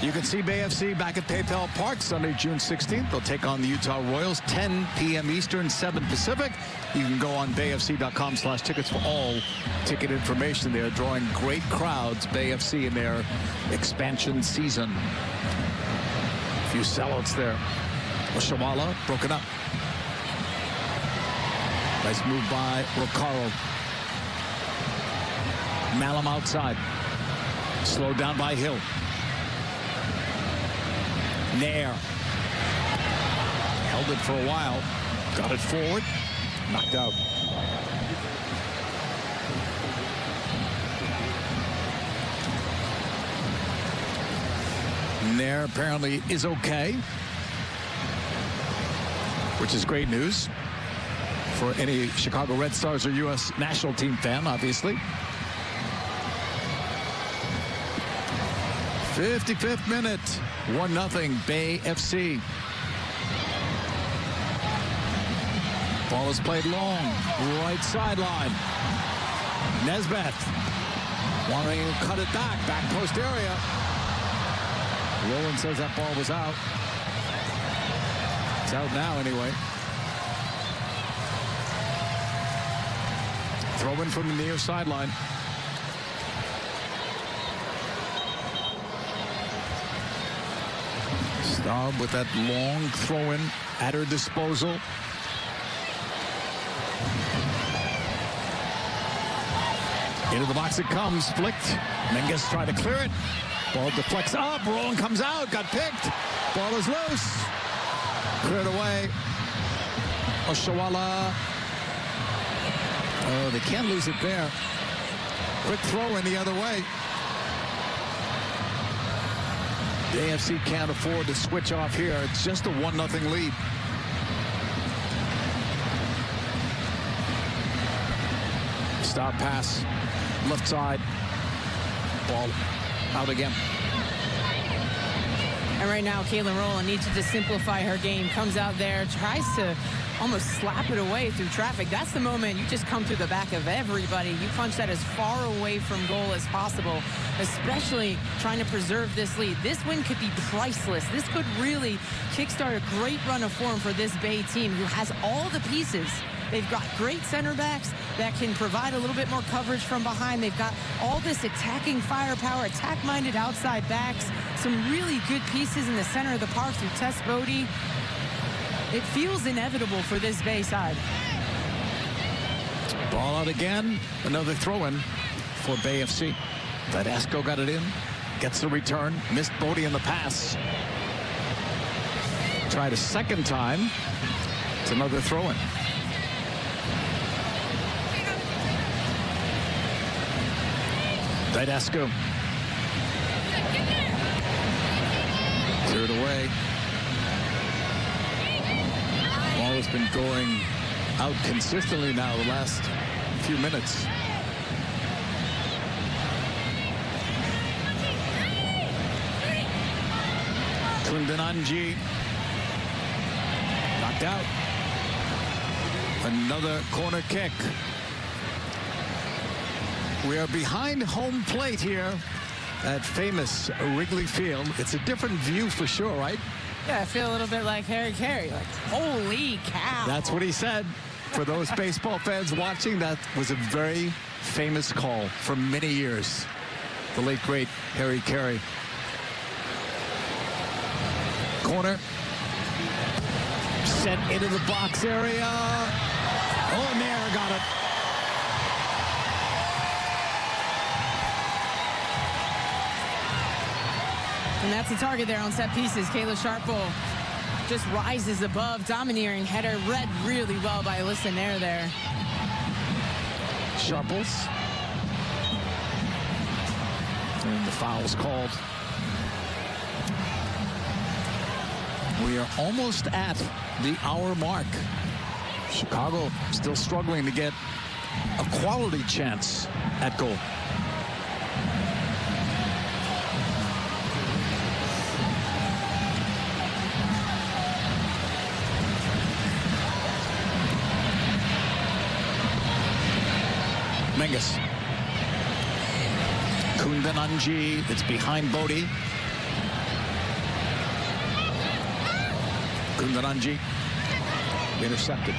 [SPEAKER 2] You can see Bay FC back at PayPal Park Sunday, June 16th. They'll take on the Utah Royals, 10 p.m. Eastern, 7 Pacific. You can go on bayfc.com/tickets for all ticket information. They are drawing great crowds, Bay FC, in their expansion season. A few sellouts there. Oshawala broken up. Nice move by Recaro. Malum outside. Slowed down by Hill. Nair. Held it for a while. Got it forward. Knocked out. Nair apparently is okay, which is great news for any Chicago Red Stars or U.S. national team fan, obviously. 55th minute, 1-0 Bay FC. Ball is played long, right sideline. Nesbeth wanting to cut it back post area. Roland says that ball was out. It's out now anyway. Throw in from the near sideline. Staub with that long throw in at her disposal. Into the box it comes, flicked. Menges tried to clear it. Ball deflects up. Roland comes out, got picked. Ball is loose. Cleared away. Oshawala. Oh, they can't lose it there. Quick throw in the other way. The AFC can't afford to switch off here. It's just a 1-0 lead. Stop pass. Left side. Ball out again.
[SPEAKER 1] And right now, Caitlin Rowland needs to simplify her game. Comes out there, tries to almost slap it away through traffic. That's the moment you just come through the back of everybody. You punch that as far away from goal as possible, especially trying to preserve this lead. This win could be priceless. This could really kickstart a great run of form for this Bay team, who has all the pieces. They've got great center backs that can provide a little bit more coverage from behind. They've got all this attacking firepower, attack-minded outside backs, some really good pieces in the center of the park through Tess Bodie. It feels inevitable for this Bay side.
[SPEAKER 2] Ball out again. Another throw-in for Bay FC. Tedesco got it in. Gets the return. Missed Bodie in the pass. Tried a second time. It's another throw-in. Tedesco. Cleared away. Ball has been going out consistently now the last few minutes. Kundananji knocked out. Another corner kick. We are behind home plate here at famous Wrigley Field. It's a different view for sure, right?
[SPEAKER 1] Yeah, I feel a little bit like Harry Carey. Like, holy cow.
[SPEAKER 2] That's what he said. For those baseball fans watching, that was a very famous call for many years. The late, great Harry Carey. Corner. Sent into the box area. Oh, Nair got it.
[SPEAKER 1] And that's the target there on set pieces. Kayla Sharple just rises above, domineering header, read really well by Alyssa Nair there.
[SPEAKER 2] Sharples. And the foul's called. We are almost at the hour mark. Chicago still struggling to get a quality chance at goal. Menges. Kundananji. It's behind Bodie. Kundananji. Intercepted.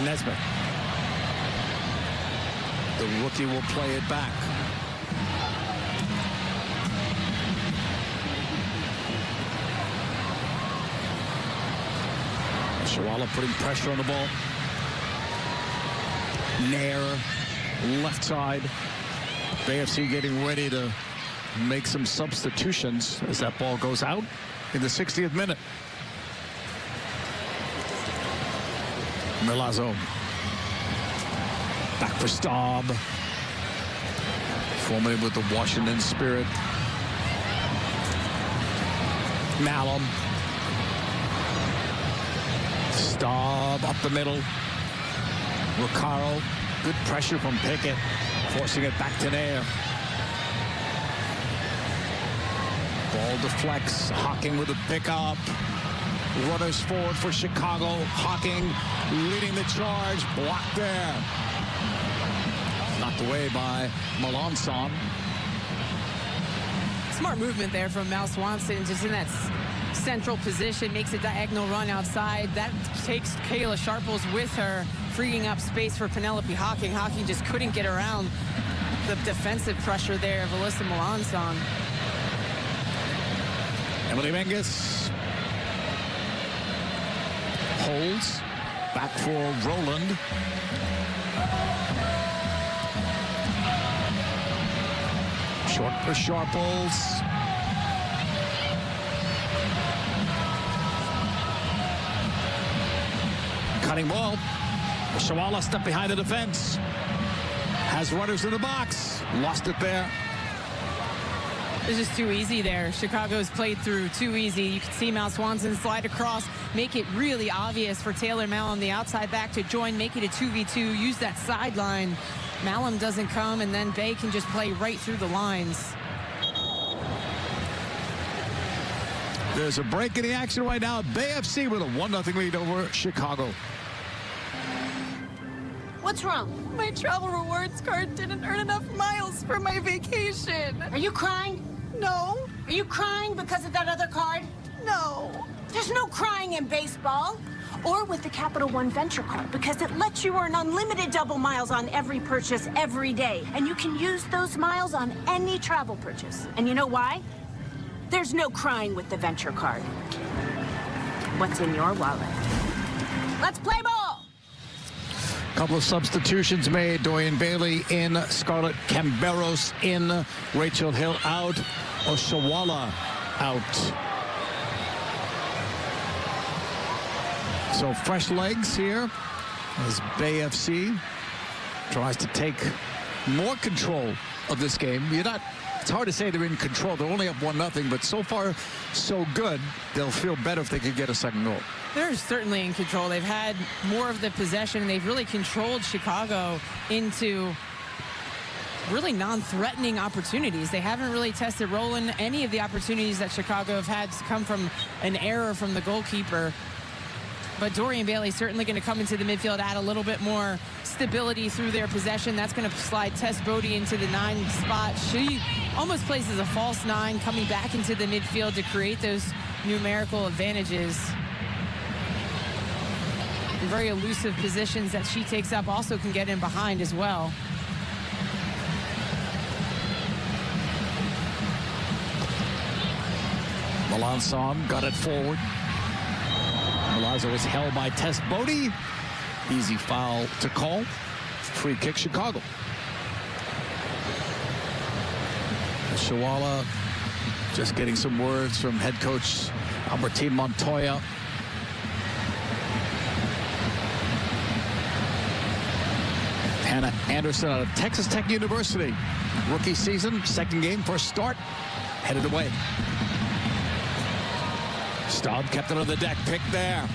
[SPEAKER 2] Nesbitt. The rookie will play it back. Shawala putting pressure on the ball. Nair, left side. Bay FC getting ready to make some substitutions as that ball goes out in the 60th minute. Milazzo. Back for Staub. Formerly with the Washington Spirit. Malum. Staub up the middle. Recaro. Good pressure from Pickett. Forcing it back to Nair. Ball deflects. Hocking with a pickup. Runners forward for Chicago. Hocking leading the charge. Blocked there. Knocked away by Melanson.
[SPEAKER 1] Smart movement there from Mal Swanson, just in that central position, makes a diagonal run outside. That takes Kayla Sharples with her, freeing up space for Penelope Hocking. Hocking just couldn't get around the defensive pressure there of Alyssa Melanson.
[SPEAKER 2] Emily Menges holds back for Rowland. Short for Sharples. Cutting ball. Shawala stepped behind the defense. Has runners in the box. Lost it there.
[SPEAKER 1] It's just too easy there. Chicago's played through too easy. You can see Mal Swanson slide across, make it really obvious for Taylor Mal on the outside back to join, make it a 2v2, use that sideline. Malum doesn't come, and then Bay can just play right through the lines.
[SPEAKER 2] There's a break in the action right now. Bay FC with a 1-0 lead over Chicago.
[SPEAKER 3] What's wrong?
[SPEAKER 4] My travel rewards card didn't earn enough miles for my vacation.
[SPEAKER 3] Are you crying?
[SPEAKER 4] No,
[SPEAKER 3] Are you crying because of that other card?
[SPEAKER 4] no.
[SPEAKER 3] There's no crying in baseball. Or with the Capital One Venture Card, because it lets you earn unlimited double miles on every purchase every day. And you can use those miles on any travel purchase. And you know why? There's no crying with the Venture Card. What's in your wallet? Let's play ball!
[SPEAKER 2] Couple of substitutions made. Dorian Bailey in, Scarlett Camberos in, Rachel Hill out, Oshawala out. So fresh legs here as Bay FC tries to take more control of this game. It's hard to say they're in control. They're only up 1-0, but so far so good. They'll feel better if they could get a second goal.
[SPEAKER 1] They're certainly in control. They've had more of the possession. They've really controlled Chicago into really non-threatening opportunities. They haven't really tested Rowland. Any of the opportunities that Chicago have had come from an error from the goalkeeper. But Dorian Bailey certainly going to come into the midfield, add a little bit more stability through their possession. That's going to slide Tess Bodie into the 9 spot. She almost plays as a false 9, coming back into the midfield to create those numerical advantages. And very elusive positions that she takes up also can get in behind as well.
[SPEAKER 2] Melanson got it forward. Milazzo is held by Tess Bodie. Easy foul to call. Free kick, Chicago. Shawala just getting some words from head coach Albertine Montoya. Hannah Anderson out of Texas Tech University. Rookie season, second game, first start. Headed away. Staub kept it on the deck. Pick there.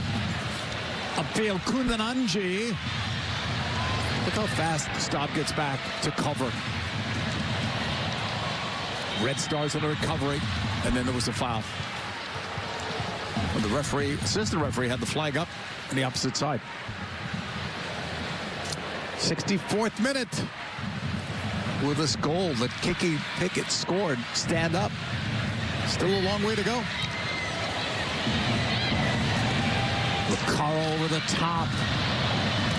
[SPEAKER 2] Upfield, Kundananji. Look how fast Staub gets back to cover. Red Stars on the recovery. And then there was a foul. When the referee, assistant referee, had the flag up on the opposite side. 64th minute. With this goal that Kiki Pickett scored. Stand up. Still a long way to go. Lucaro over the top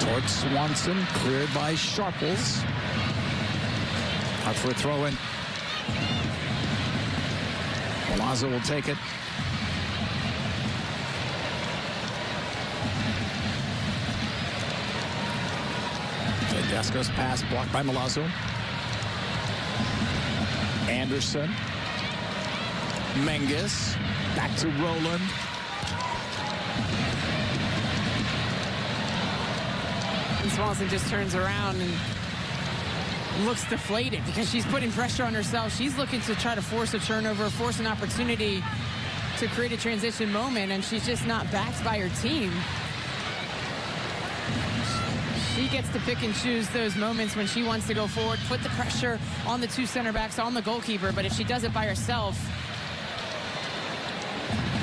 [SPEAKER 2] towards Swanson, cleared by Sharples. Out for a throw-in. Milazzo will take it. Tedesco's pass blocked by Milazzo. Anderson. Menges. Back to Rowland.
[SPEAKER 1] And Swanson just turns around and looks deflated because she's putting pressure on herself. She's looking to try to force a turnover, force an opportunity to create a transition moment, and she's just not backed by her team. She gets to pick and choose those moments when she wants to go forward, put the pressure on the 2 center backs, on the goalkeeper, but if she does it by herself,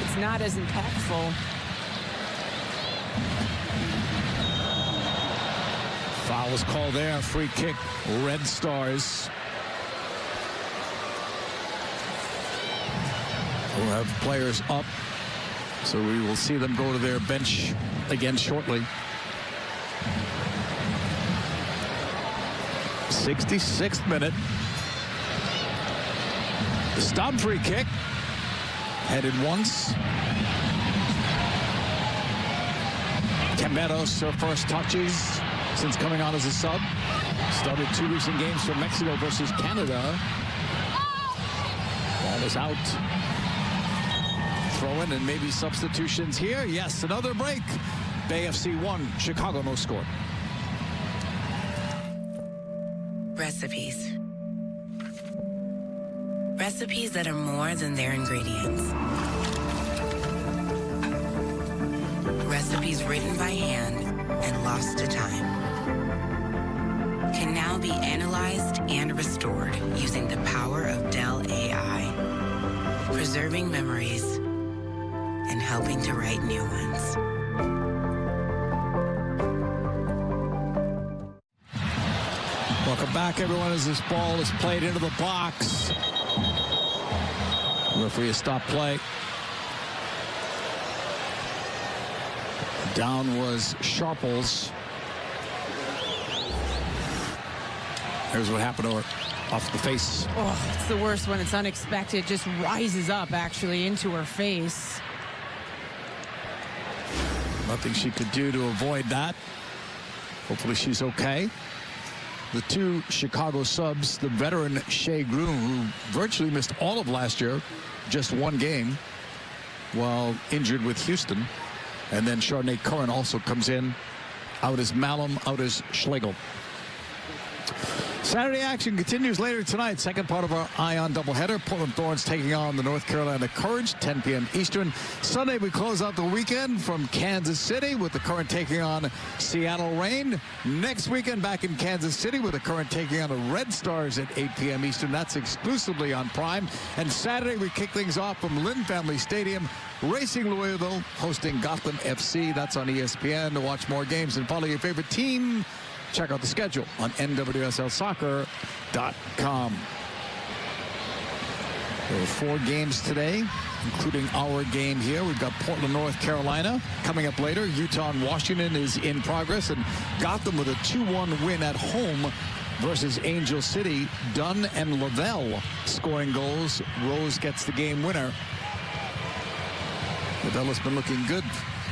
[SPEAKER 1] it's not as impactful.
[SPEAKER 2] Foul was called there. Free kick. Red Stars. We'll have players up, so we will see them go to their bench again shortly. 66th minute. The stop free kick. Headed once. Camberos, her first touches since coming on as a sub. Started 2 recent games for Mexico versus Canada. Ball is out. Throw in and maybe substitutions here. Yes, another break. Bay FC 1, Chicago no score.
[SPEAKER 5] Recipes. Recipes that are more than their ingredients. Recipes written by hand and lost to time can now be analyzed and restored using the power of Dell AI, preserving memories and helping to write new ones.
[SPEAKER 2] Welcome back, everyone, as this ball is played into the box. Referee has stopped play. Down was Sharples. Here's what happened to her off the face.
[SPEAKER 1] Oh, it's the worst when it's unexpected. Just rises up, actually, into her face.
[SPEAKER 2] Nothing she could do to avoid that. Hopefully she's okay. The 2 Chicago subs, the veteran Shea Groom, who virtually missed all of last year, just 1 game while injured with Houston. And then Chardonnay Curran also comes in. Out is Malum, out is Schlegel. Saturday action continues later tonight. Second part of our Ion doubleheader. Portland Thorns taking on the North Carolina Courage, 10 p.m. Eastern. Sunday, we close out the weekend from Kansas City with the Current taking on Seattle Reign. Next weekend, back in Kansas City with the Current taking on the Red Stars at 8 p.m. Eastern. That's exclusively on Prime. And Saturday, we kick things off from Lynn Family Stadium. Racing Louisville hosting Gotham FC. That's on ESPN. To watch more games and follow your favorite team, check out the schedule on NWSLsoccer.com. There were 4 games today, including our game here. We've got Portland, North Carolina coming up later. Utah and Washington is in progress, and Gotham with a 2-1 win at home versus Angel City. Dunn and Lavelle scoring goals. Rose gets the game winner. Lavelle's been looking good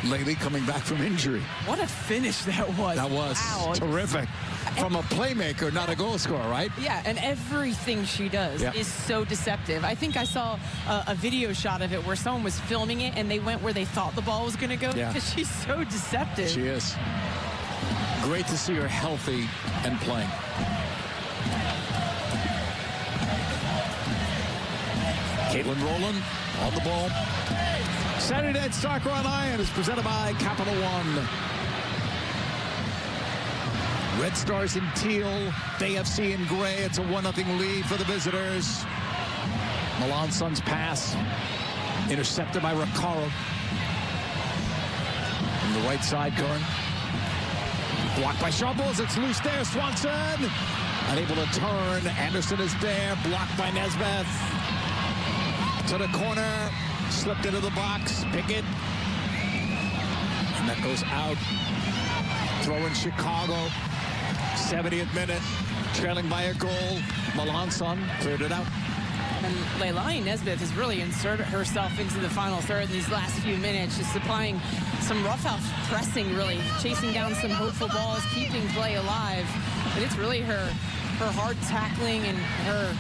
[SPEAKER 2] lately, coming back from injury.
[SPEAKER 1] What a finish that was.
[SPEAKER 2] That was terrific. From a playmaker, not a goal scorer, right?
[SPEAKER 1] Yeah, and everything she does is so deceptive. I think I saw a video shot of it where someone was filming it and they went where they thought the ball was going to go because she's so deceptive.
[SPEAKER 2] She is. Great to see her healthy and playing. Caitlin Rowland on the ball. Saturday Night Soccer on Iron is presented by Capital One. Red Stars in teal, Bay FC in gray. It's a 1-0 lead for the visitors. Milan Sun's pass intercepted by Recaro. From the right side, Curran. Blocked by Sharples. It's loose there. Swanson unable to turn. Anderson is there. Blocked by Nesbeth. To the corner. Slipped into the box. Pickett. And that goes out. Throw in Chicago. 70th minute. Trailing by a goal. Melanson cleared it out.
[SPEAKER 1] And Leilani Nesbeth has really inserted herself into the final third in these last few minutes, just applying some roughhouse pressing, really chasing down some hopeful balls, keeping play alive. But it's really her hard tackling and her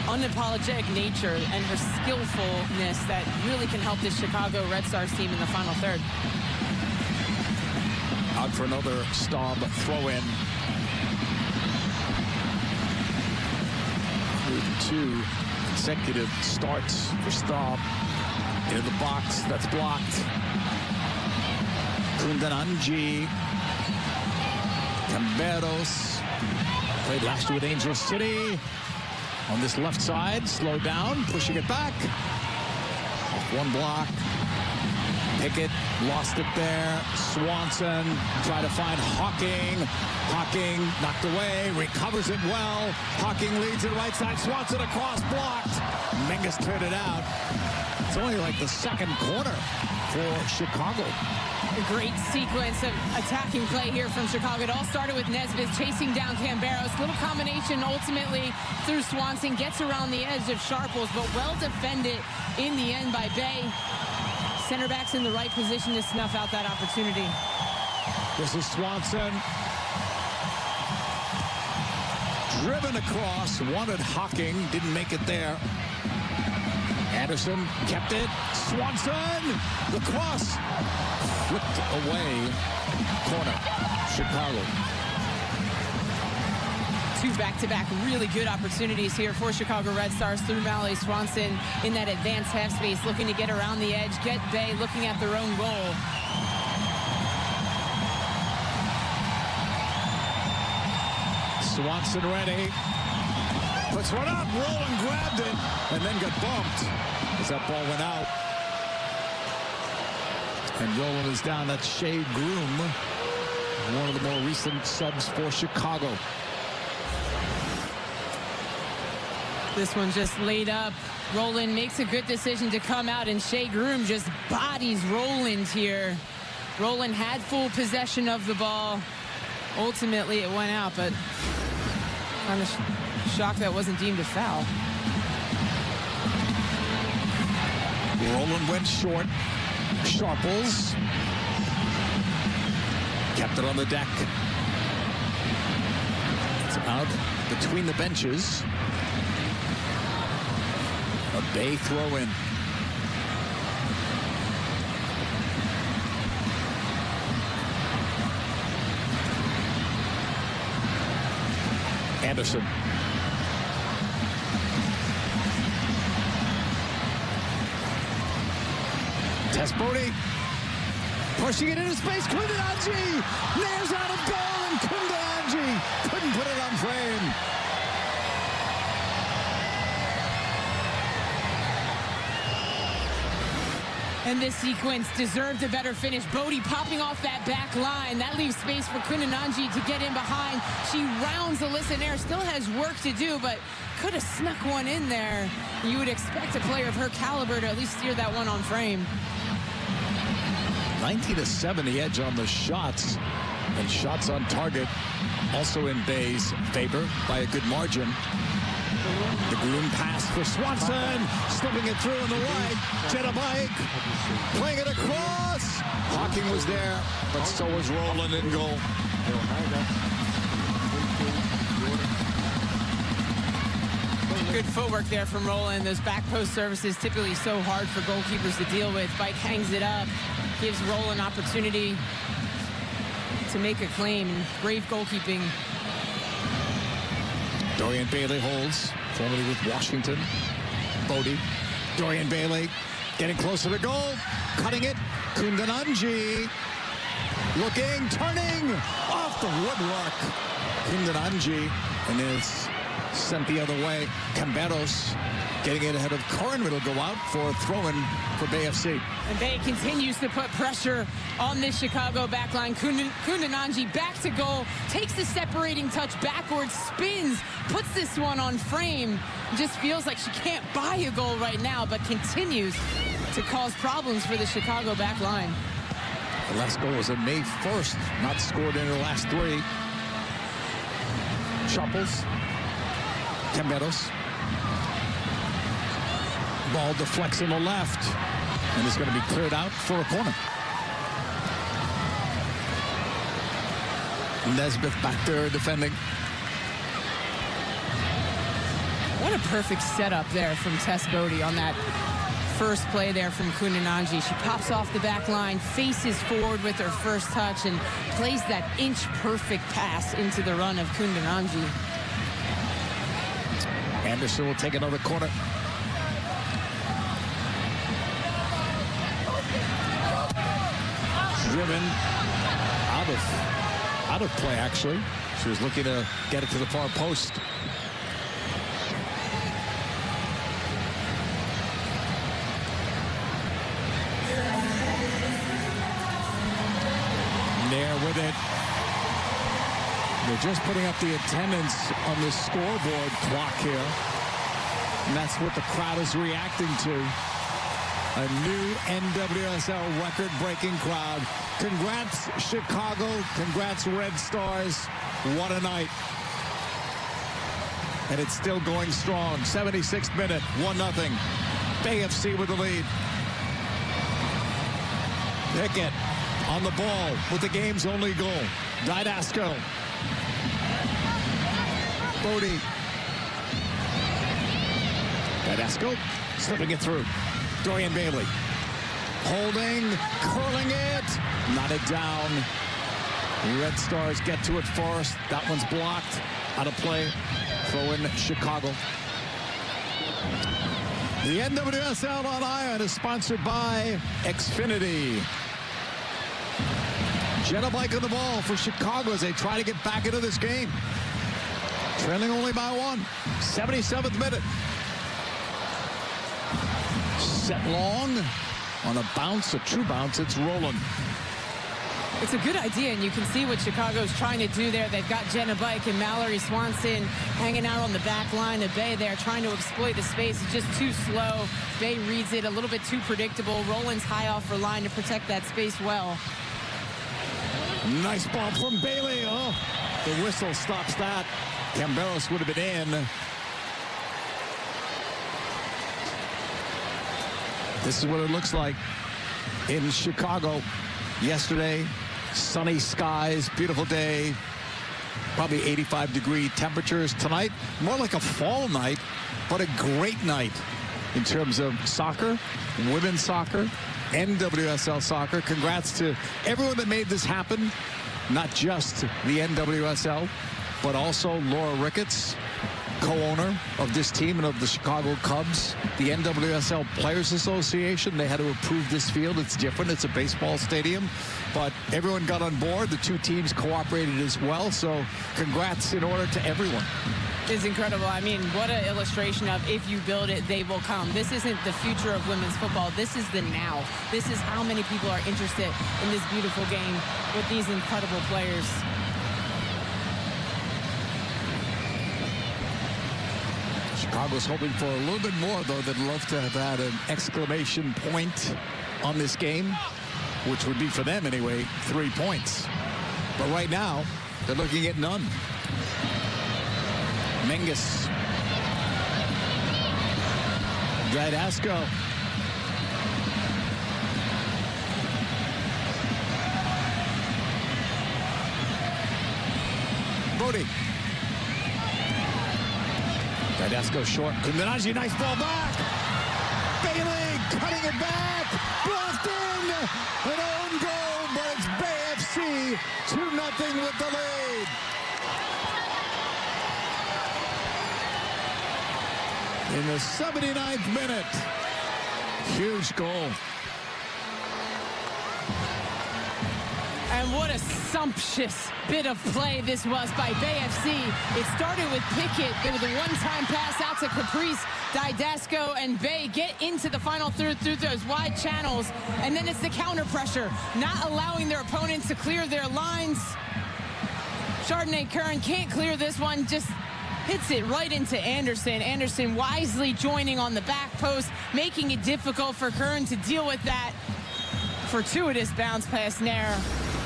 [SPEAKER 1] unapologetic nature and her skillfulness that really can help this Chicago Red Stars team in the final third.
[SPEAKER 2] Out for another Staub throw-in. 2 consecutive starts for Staub. Into the box, that's blocked. Kundananji Camberos played last year with Angel City. On this left side, slow down, pushing it back. Off one block. Pickett lost it there. Swanson tried to find Hawking. Hawking knocked away, recovers it well. Hawking leads it right side. Swanson across, blocked. Mingus cleared it out. It's only like the second quarter for Chicago.
[SPEAKER 1] A great sequence of attacking play here from Chicago. It all started with Nesbitt chasing down Camberos. Little combination ultimately through Swanson. Gets around the edge of Sharples, but well defended in the end by Bay. Center back's in the right position to snuff out that opportunity.
[SPEAKER 2] This is Swanson. Driven across, wanted Hawking, didn't make it there. Anderson kept it. Swanson, the cross, flipped away. Corner, Chicago.
[SPEAKER 1] Two back-to-back really good opportunities here for Chicago Red Stars through Mallory Swanson in that advanced half space, looking to get around the edge, get Bay looking at their own goal.
[SPEAKER 2] Swanson ready. Puts one up. Rowland grabbed it and then got bumped as that ball went out. And Rowland is down. That's Shea Groom, one of the more recent subs for Chicago.
[SPEAKER 1] This one just laid up. Rowland makes a good decision to come out, and Shea Groom just bodies Rowland here. Rowland had full possession of the ball. Ultimately, it went out, but kind of shocked that wasn't deemed a foul.
[SPEAKER 2] Rowland went short. Sharples kept it on the deck. It's out between the benches. A Bay throw in. Anderson. Tespodi pushing it into space. Kundananji nails out of goal, and Kundananji couldn't put it on frame.
[SPEAKER 1] And this sequence deserved a better finish. Bodie popping off that back line. That leaves space for Kundananji to get in behind. She rounds Alyssa Nair. Still has work to do, but could have snuck one in there. You would expect a player of her caliber to at least steer that one on frame.
[SPEAKER 2] 19-7 the edge on the shots, and shots on target also in Bay's favor by a good margin. The Groom pass for Swanson, slipping it through on the right. Jenna Bike playing it across. Hawking was there, but so was Rowland in goal.
[SPEAKER 1] Good footwork there from Rowland. Those back post services typically so hard for goalkeepers to deal with. Bike hangs it up, gives Rowland opportunity to make a claim. Brave goalkeeping.
[SPEAKER 2] Dorian Bailey holds, formerly with Washington. Bodie, Dorian Bailey getting closer to goal, cutting it. Kundananji looking, turning off the woodwork. Kundananji, and it's sent the other way. Camberos getting it ahead of Curran. It'll go out for a throw-in for Bay FC.
[SPEAKER 1] And Bay continues to put pressure on this Chicago backline. Kundananji back to goal, takes the separating touch backwards, spins, puts this one on frame. Just feels like she can't buy a goal right now, but continues to cause problems for the Chicago backline.
[SPEAKER 2] The last goal was on May 1st, not scored in the last three. Sharples, Camberos. Ball deflects on the left, and it's going to be cleared out for a corner. Nesbitt back there defending.
[SPEAKER 1] What a perfect setup there from Tess Bodie on that first play there from Kundananji. She pops off the back line, faces forward with her first touch, and plays that inch-perfect pass into the run of Kundananji.
[SPEAKER 2] Anderson will take another corner. Driven out of play, actually. She was looking to get it to the far post. There with it. They're just putting up the attendance on the scoreboard clock here. And that's what the crowd is reacting to. A new NWSL record-breaking crowd. Congrats, Chicago. Congrats, Red Stars. What a night. And it's still going strong. 76th minute, 1-0. Bay FC with the lead. Pickett on the ball with the game's only goal. Didasco. Bodie. Didasco slipping it through. Dorian Bailey. Holding, curling it. Knotted down. The Red Stars get to it first. That one's blocked. Out of play. Throw in Chicago. The NWSL on Iron is sponsored by Xfinity. Jenna Blake on the ball for Chicago as they try to get back into this game. Trailing only by 1. 77th minute. Set long on a bounce, a true bounce. It's rolling.
[SPEAKER 1] It's a good idea, and you can see what Chicago's trying to do there. They've got Jenna Bike and Mallory Swanson hanging out on the back line of Bay there, trying to exploit the space. It's just too slow. Bay reads it a little bit too predictable. Rollins high off her line to protect that space well.
[SPEAKER 2] Nice ball from Bailey. Oh, the whistle stops that. Camberos would have been in. This is what it looks like in Chicago yesterday. Sunny skies, beautiful day, probably 85-degree temperatures. Tonight, more like a fall night, but a great night in terms of soccer, women's soccer, NWSL soccer. Congrats to everyone that made this happen, not just the NWSL, but also Laura Ricketts, co-owner of this team and of the Chicago Cubs. The NWSL Players Association, they had to approve this field. It's different. It's a baseball stadium. But everyone got on board. The two teams cooperated as well. So congrats in order to everyone.
[SPEAKER 1] It's incredible. I mean, what an illustration of if you build it, they will come. This isn't the future of women's football. This is the now. This is how many people are interested in this beautiful game with these incredible players.
[SPEAKER 2] Chicago's hoping for a little bit more, though. They'd love to have had an exclamation point on this game, which would be, for them anyway, 3 points. But right now, they're looking at none. Menges. Didasco. Bodie. Didasco short. Kundanagi, nice ball back. Bailey cutting it back. Blocked in. An own goal, but it's Bay FC 2-0 with the lead. In the 79th minute. Huge goal.
[SPEAKER 1] And what a sumptuous bit of play this was by Bay FC. It started with Pickett. It was a one-time pass out to Caprice. Didasco and Bay get into the final third through those wide channels. And then it's the counter pressure, not allowing their opponents to clear their lines. Chardonnay Curran can't clear this one, just hits it right into Anderson. Anderson wisely joining on the back post, making it difficult for Curran to deal with that. Fortuitous bounce pass Nair.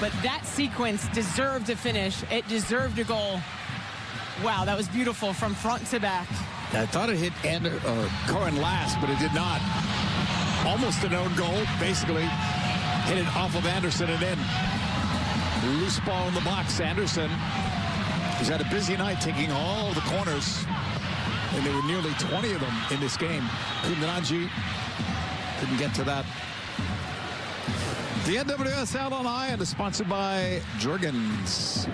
[SPEAKER 1] But that sequence deserved a finish. It deserved a goal. Wow, that was beautiful from front to back.
[SPEAKER 2] I thought it hit Curran last, but it did not. Almost an own goal, basically. Hit it off of Anderson and in. Loose ball in the box. Anderson has had a busy night taking all the corners. And there were nearly 20 of them in this game. Kundanagi couldn't get to that. The NWSL on Iron is sponsored by Jergens.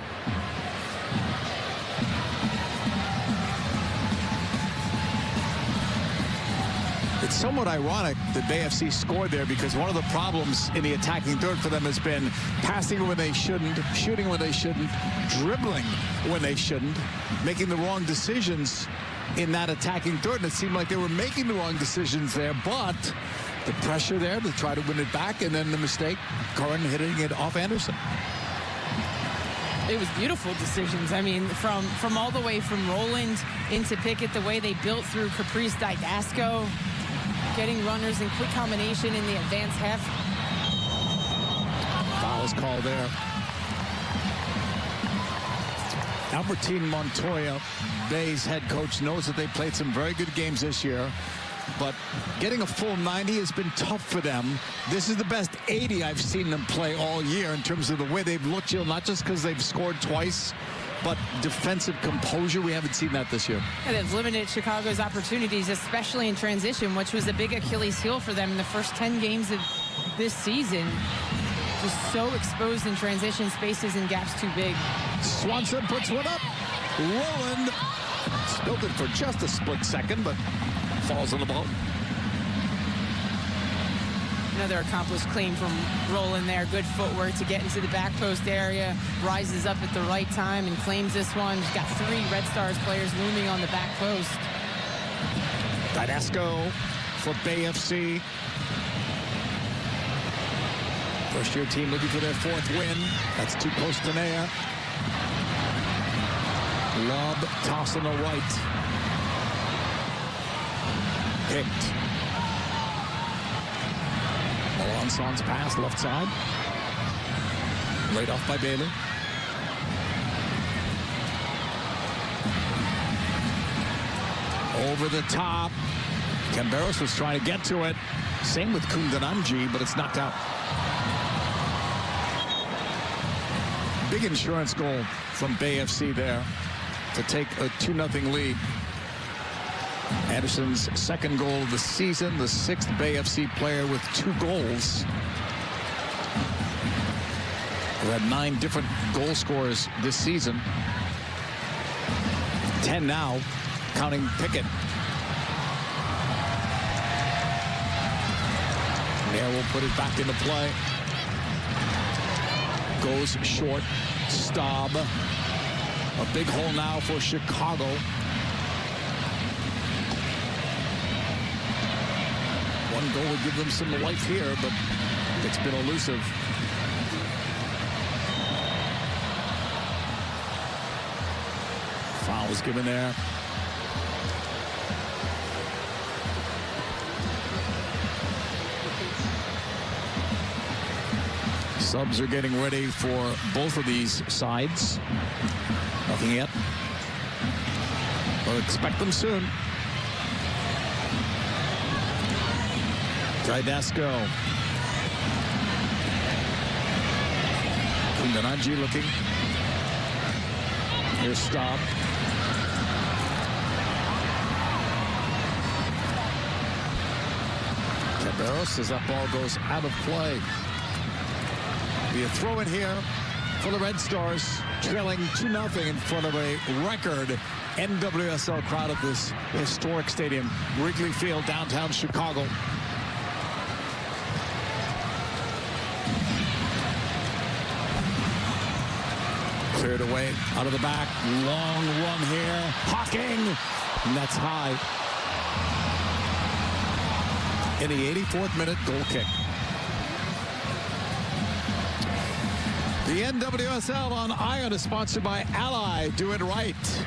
[SPEAKER 2] It's somewhat ironic that Bay FC scored there, because one of the problems in the attacking third for them has been passing when they shouldn't, shooting when they shouldn't, dribbling when they shouldn't, making the wrong decisions in that attacking third. And it seemed like they were making the wrong decisions there, but the pressure there to try to win it back, and then the mistake, Curran hitting it off Anderson.
[SPEAKER 1] It was beautiful decisions. I mean, from all the way from Roland into Pickett, the way they built through Caprice Didasco, getting runners in quick combination in the advanced half.
[SPEAKER 2] Foul is called there. Albertine Montoya, Bay's head coach, knows that they played some very good games this year, but getting a full 90 has been tough for them. This is the best 80 I've seen them play all year in terms of the way they've looked, not just because they've scored twice, but defensive composure. We haven't seen that this year.
[SPEAKER 1] Yeah, they've limited Chicago's opportunities, especially in transition, which was a big Achilles heel for them in the first 10 games of this season. Just so exposed in transition, spaces and gaps too big.
[SPEAKER 2] Swanson puts one up. Roland spilled it for just a split second, but falls on the ball.
[SPEAKER 1] Another accomplished claim from Roland there. Good footwork to get into the back post area. Rises up at the right time and claims this one. He's got 3 Red Stars players looming on the back post.
[SPEAKER 2] Didasco for Bay FC. First-year team looking for their 4th win. That's too close to Nea. Lob, toss on the right. Picked. Melanson's pass, left side. Laid off by Bailey. Over the top. Camberos was trying to get to it. Same with Kundananji, but it's knocked out. Big insurance goal from Bay FC there to take a 2-0 lead. Anderson's 2nd goal of the season, the 6th Bay FC player with 2 goals. We've had 9 different goal scorers this season. 10 now, counting Pickett. Nair will put it back into play. Goes short. Staub. A big hole now for Chicago. One goal would give them some life here, but it's been elusive. Foul was given there. Subs are getting ready for both of these sides. Nothing yet. We'll expect them soon. Didasco. Kundananji looking. Here's Staub. Camberos as that ball goes out of play. Be a throw in here for the Red Stars, trailing 2-0 in front of a record NWSL crowd at this historic stadium, Wrigley Field, downtown Chicago. Cleared away out of the back. Long run here. Hawking. And that's high. In the 84th minute, goal kick. The NWSL on Iron is sponsored by Ally. Do it right.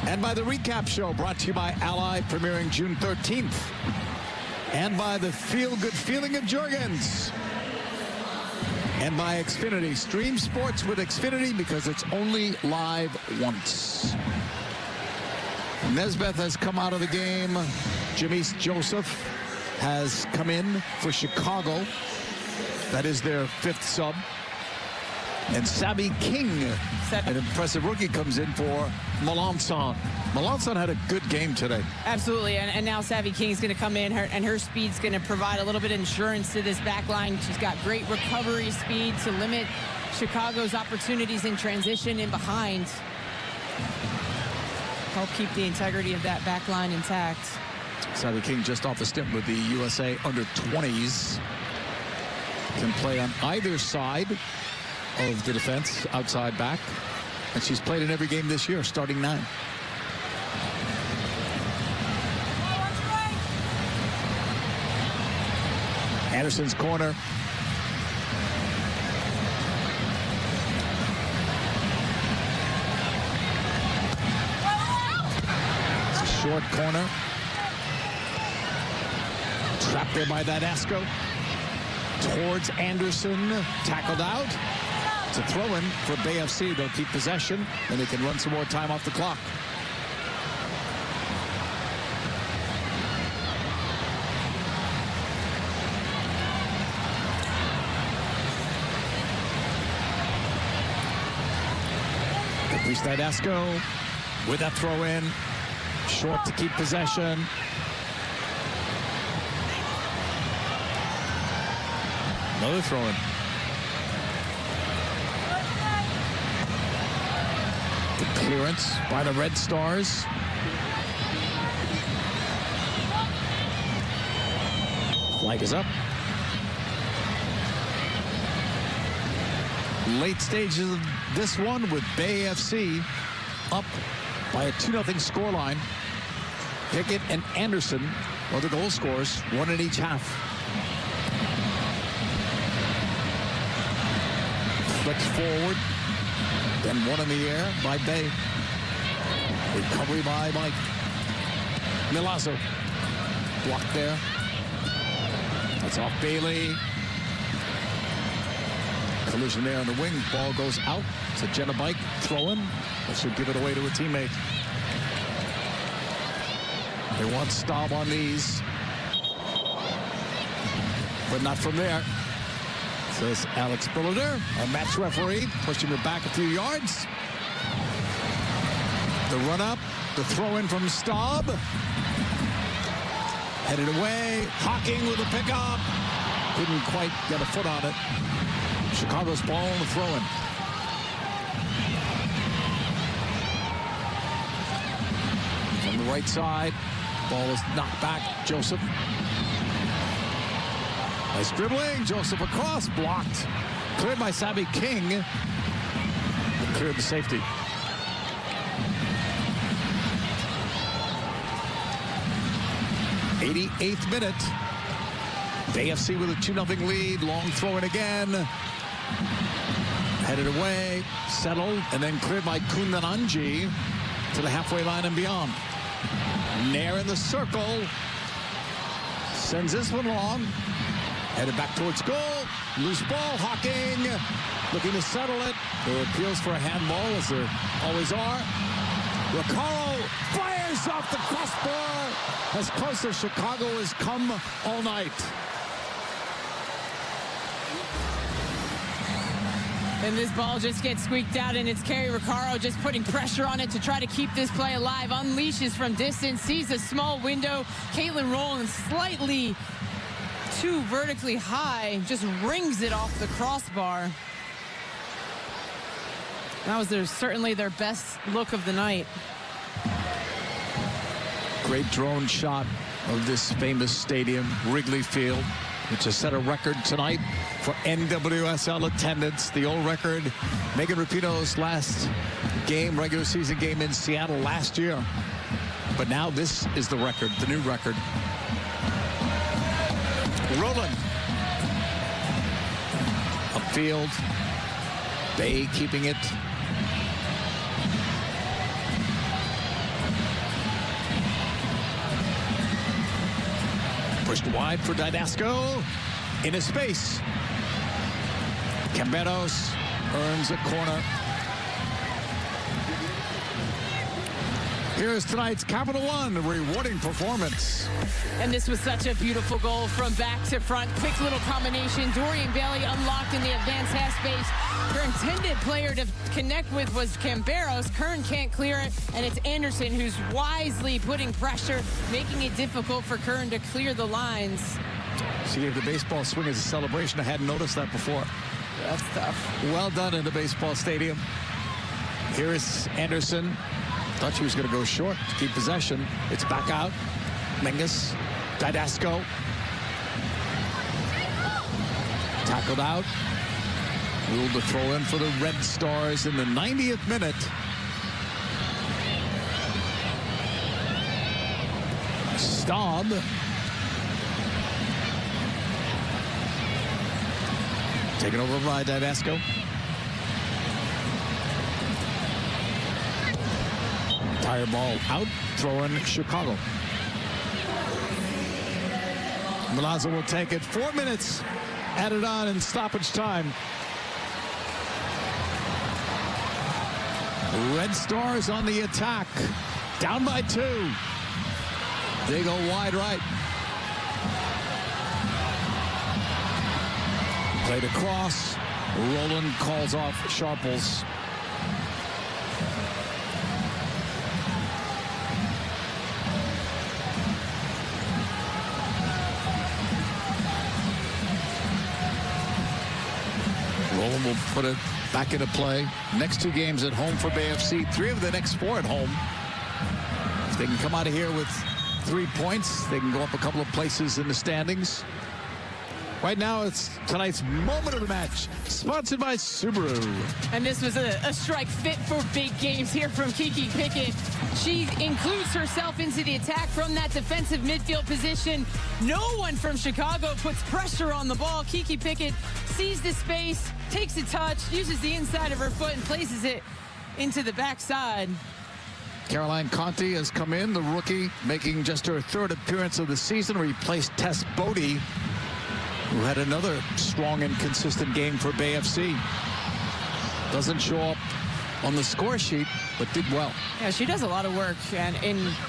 [SPEAKER 2] And by the Recap Show, brought to you by Ally, premiering June 13th. And by the Feel Good Feeling of Jurgens. And by Xfinity. Stream sports with Xfinity because it's only live once. Nesbeth has come out of the game. Jamise Joseph has come in for Chicago. That is their 5th sub. And Savvy King, an impressive rookie, comes in for Melancon. Melancon had a good game today.
[SPEAKER 1] Absolutely, and now Savvy King's going to come in, and her speed's going to provide a little bit of insurance to this back line. She's got great recovery speed to limit Chicago's opportunities in transition and behind. Help keep the integrity of that back line intact.
[SPEAKER 2] Savvy King just off the stint with the USA under 20s. Can play on either side of the defense, outside back. And she's played in every game this year, starting 9. Anderson's corner. It's a short corner. Trapped there by that Asco. Towards Anderson. Tackled out. It's a throw-in for Bay FC. They'll keep possession, and they can run some more time off the clock. Asco with that throw-in. Short to keep possession. Another throw-in. The clearance by the Red Stars. Flag is up. Late stages of this one with Bay FC up by a 2-0 scoreline. Pickett and Anderson are the goal scorers, one in each half. Flicks forward, then one in the air by Bay. Recovery by Mike. Milazzo blocked there. That's off Bailey. Collision there on the wing. Ball goes out to Jenna Bike. Throw-in. That should give it away to a teammate. They want Staub on these. But not from there. Says Alex Bulliter, our match referee, pushing it back a few yards. The run-up. The throw-in from Staub. Headed away. Hocking with a pickup. Couldn't quite get a foot on it. Chicago's ball on the throw-in. From the right side, ball is knocked back. Joseph. Nice dribbling. Joseph across, blocked. Cleared by Savvy King. Cleared the safety. '88th minute. Bay FC with a 2-0 lead. Long throw-in again. Headed away, settled, and then cleared by Kundananji to the halfway line and beyond. Nair in the circle. Sends this one long. Headed back towards goal. Loose ball, Hocking. Looking to settle it. There are appeals for a handball, as there always are. Recaro fires off the crossbar. As close as Chicago has come all night.
[SPEAKER 1] And this ball just gets squeaked out, and it's Kerry Recaro just putting pressure on it to try to keep this play alive. Unleashes from distance, sees a small window. Caitlin Rowland slightly too vertically high, just rings it off the crossbar. That was certainly their best look of the night.
[SPEAKER 2] Great drone shot of this famous stadium, Wrigley Field, which has set a record tonight for NWSL attendance. The old record, Megan Rapinoe's last game, regular season game in Seattle last year. But now this is the record, the new record. Rowland. Upfield. Bay keeping it. Pushed wide for Didasco. In his space. Camberos earns a corner. Here is tonight's Capital One, a rewarding performance.
[SPEAKER 1] And this was such a beautiful goal from back to front. Quick little combination. Dorian Bailey unlocked in the advanced half space. Her intended player to connect with was Camberos. Kern can't clear it, and it's Anderson who's wisely putting pressure, making it difficult for Kern to clear the lines.
[SPEAKER 2] She gave the baseball swing as a celebration. I hadn't noticed that before.
[SPEAKER 1] That's tough.
[SPEAKER 2] Well done in the baseball stadium. Here is Anderson. Thought she was going to go short to keep possession. It's back out. Mingus, Didasco. Tackled out. Ruled to throw in for the Red Stars in the 90th minute. Staub. Taken over by Didasco. Tire ball out. Throw in Chicago. Milazzo will take it. 4 minutes added on in stoppage time. Red Stars on the attack. Down by 2. They go wide right. Played across. Roland calls off Sharples. Roland will put it back into play. Next 2 games at home for Bay FC. 3 of the next 4 at home. If they can come out of here with 3 points, they can go up a couple of places in the standings. Right now, it's tonight's moment of the match, sponsored by Subaru.
[SPEAKER 1] And this was a strike fit for big games here from Kiki Pickett. She includes herself into the attack from that defensive midfield position. No one from Chicago puts pressure on the ball. Kiki Pickett sees the space, takes a touch, uses the inside of her foot and places it into the backside.
[SPEAKER 2] Caroline Conti has come in, the rookie, making just her 3rd appearance of the season, replaced Tess Bodie, who had another strong and consistent game for Bay FC. Doesn't show up on the score sheet, but did well.
[SPEAKER 1] Yeah, she does a lot of work, and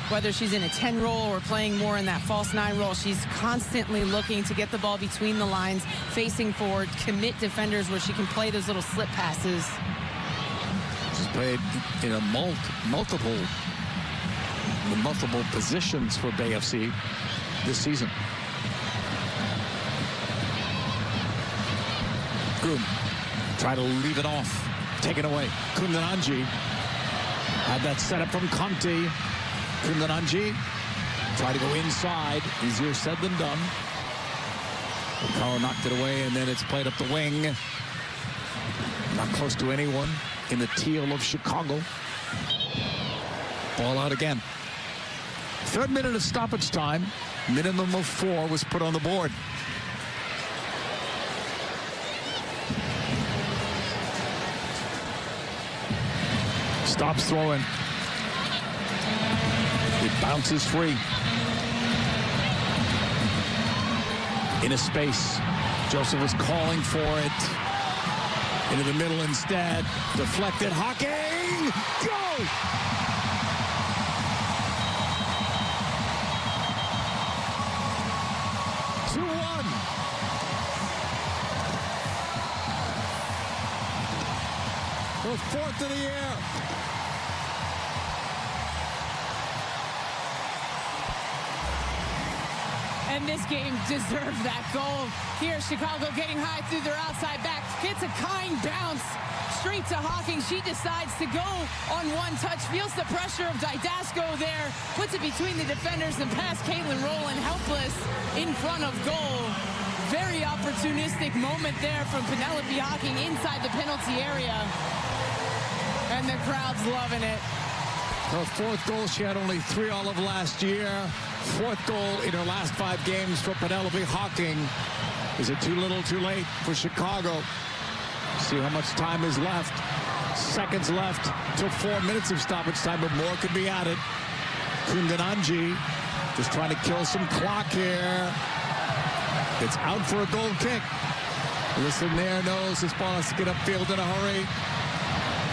[SPEAKER 1] whether she's in a 10 role or playing more in that false 9 role, she's constantly looking to get the ball between the lines, facing forward, commit defenders where she can play those little slip passes.
[SPEAKER 2] She's played in a multiple positions for Bay FC this season. Groom try to leave it off. Taken away. Kundananji had that setup from Conti. Kundananji tried to go inside. Easier said than done. Carl knocked it away, and then it's played up the wing. Not close to anyone in the teal of Chicago. Ball out again. 3rd minute of stoppage time. Minimum of 4 was put on the board. Stops throwing. It bounces free. In a space. Joseph was calling for it. Into the middle instead. Deflected. Hocking! Go! The 4th of the year.
[SPEAKER 1] And this game deserved that goal. Here, Chicago getting high through their outside back. Gets a kind bounce straight to Hocking. She decides to go on one touch. Feels the pressure of Didasco there. Puts it between the defenders and past Caitlin Rowland, helpless in front of goal. Very opportunistic moment there from Penelope Hocking inside the penalty area. And the crowd's loving it.
[SPEAKER 2] Her 4th goal. She had only 3 all of last year. 4th goal in her last 5 games for Penelope Hocking. Is it too little, too late for Chicago? See how much time is left. Seconds left till 4 minutes of stoppage time, but more could be added. Kundananji just trying to kill some clock here. It's out for a goal kick. Listen there knows this ball has to get upfield in a hurry.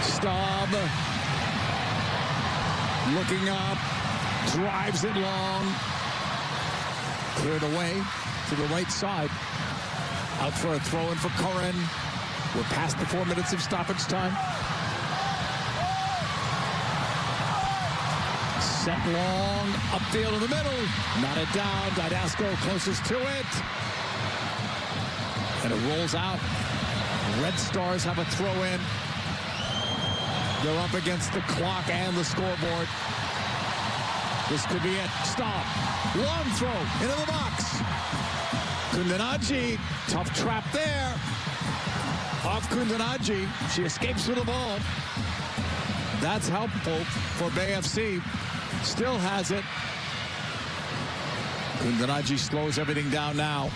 [SPEAKER 2] Staub looking up, drives it long, cleared away to the right side. Out for a throw in for Curran. We're past the 4 minutes of stoppage time. Set long, upfield in the middle. Knotted down, Didasco closest to it. And it rolls out. Red Stars have a throw in. They're up against the clock and the scoreboard. This could be it. Stop. Long throw into the box. Kundanaji, tough trap there. Off Kundanaji. She escapes with the ball. That's helpful for Bay FC. Still has it. Kundanaji slows everything down now.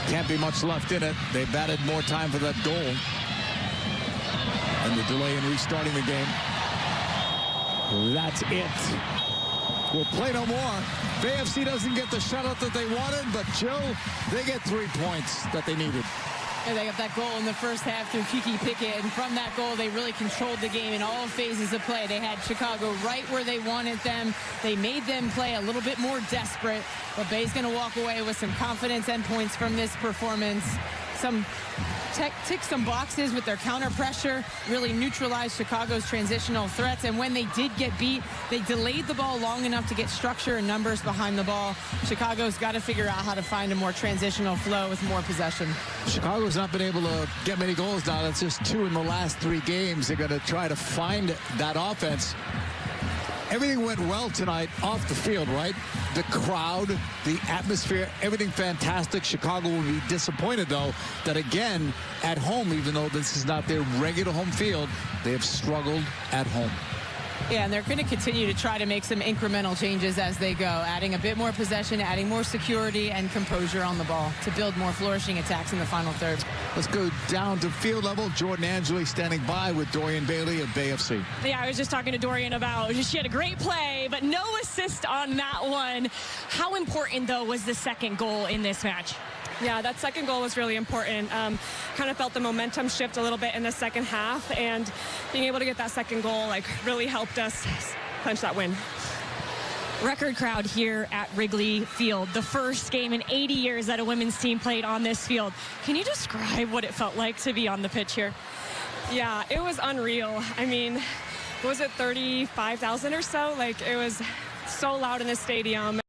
[SPEAKER 2] Can't be much left in it. They've added more time for that goal. And the delay in restarting the game. That's it. We'll play no more. Bay FC doesn't get the shutout that they wanted, but Jill, they get 3 points that they needed.
[SPEAKER 1] And they got that goal in the first half through Kiki Pickett, and from that goal, they really controlled the game in all phases of play. They had Chicago right where they wanted them. They made them play a little bit more desperate, but Bay's going to walk away with some confidence and points from this performance. Tick some boxes with their counter pressure, really neutralized Chicago's transitional threats, and when they did get beat, they delayed the ball long enough to get structure and numbers behind the ball. Chicago's got to figure out how to find a more transitional flow with more possession.
[SPEAKER 2] Chicago's not been able to get many goals now. That's just 2 in the last 3 games. They're going to try to find that offense. Everything went well tonight off the field, right? The crowd, the atmosphere, everything fantastic. Chicago will be disappointed, though, that again, at home, even though this is not their regular home field, they have struggled at home.
[SPEAKER 1] Yeah, and they're going to continue to try to make some incremental changes as they go, adding a bit more possession, adding more security and composure on the ball to build more flourishing attacks in the final third.
[SPEAKER 2] Let's go down to field level. Jordan Angeli standing by with Dorian Bailey of Bay FC.
[SPEAKER 6] Yeah, I was just talking to Dorian about she had a great play, but no assist on that one. How important, though, was the second goal in this match?
[SPEAKER 4] Yeah, that second goal was really important. Kind of felt the momentum shift a little bit in the second half, and being able to get that second goal really helped us clinch that win.
[SPEAKER 6] Record crowd here at Wrigley Field. The first game in 80 years that a women's team played on this field. Can you describe what it felt like to be on the pitch here?
[SPEAKER 4] Yeah, it was unreal. I mean, was it 35,000 or so? It was so loud in the stadium.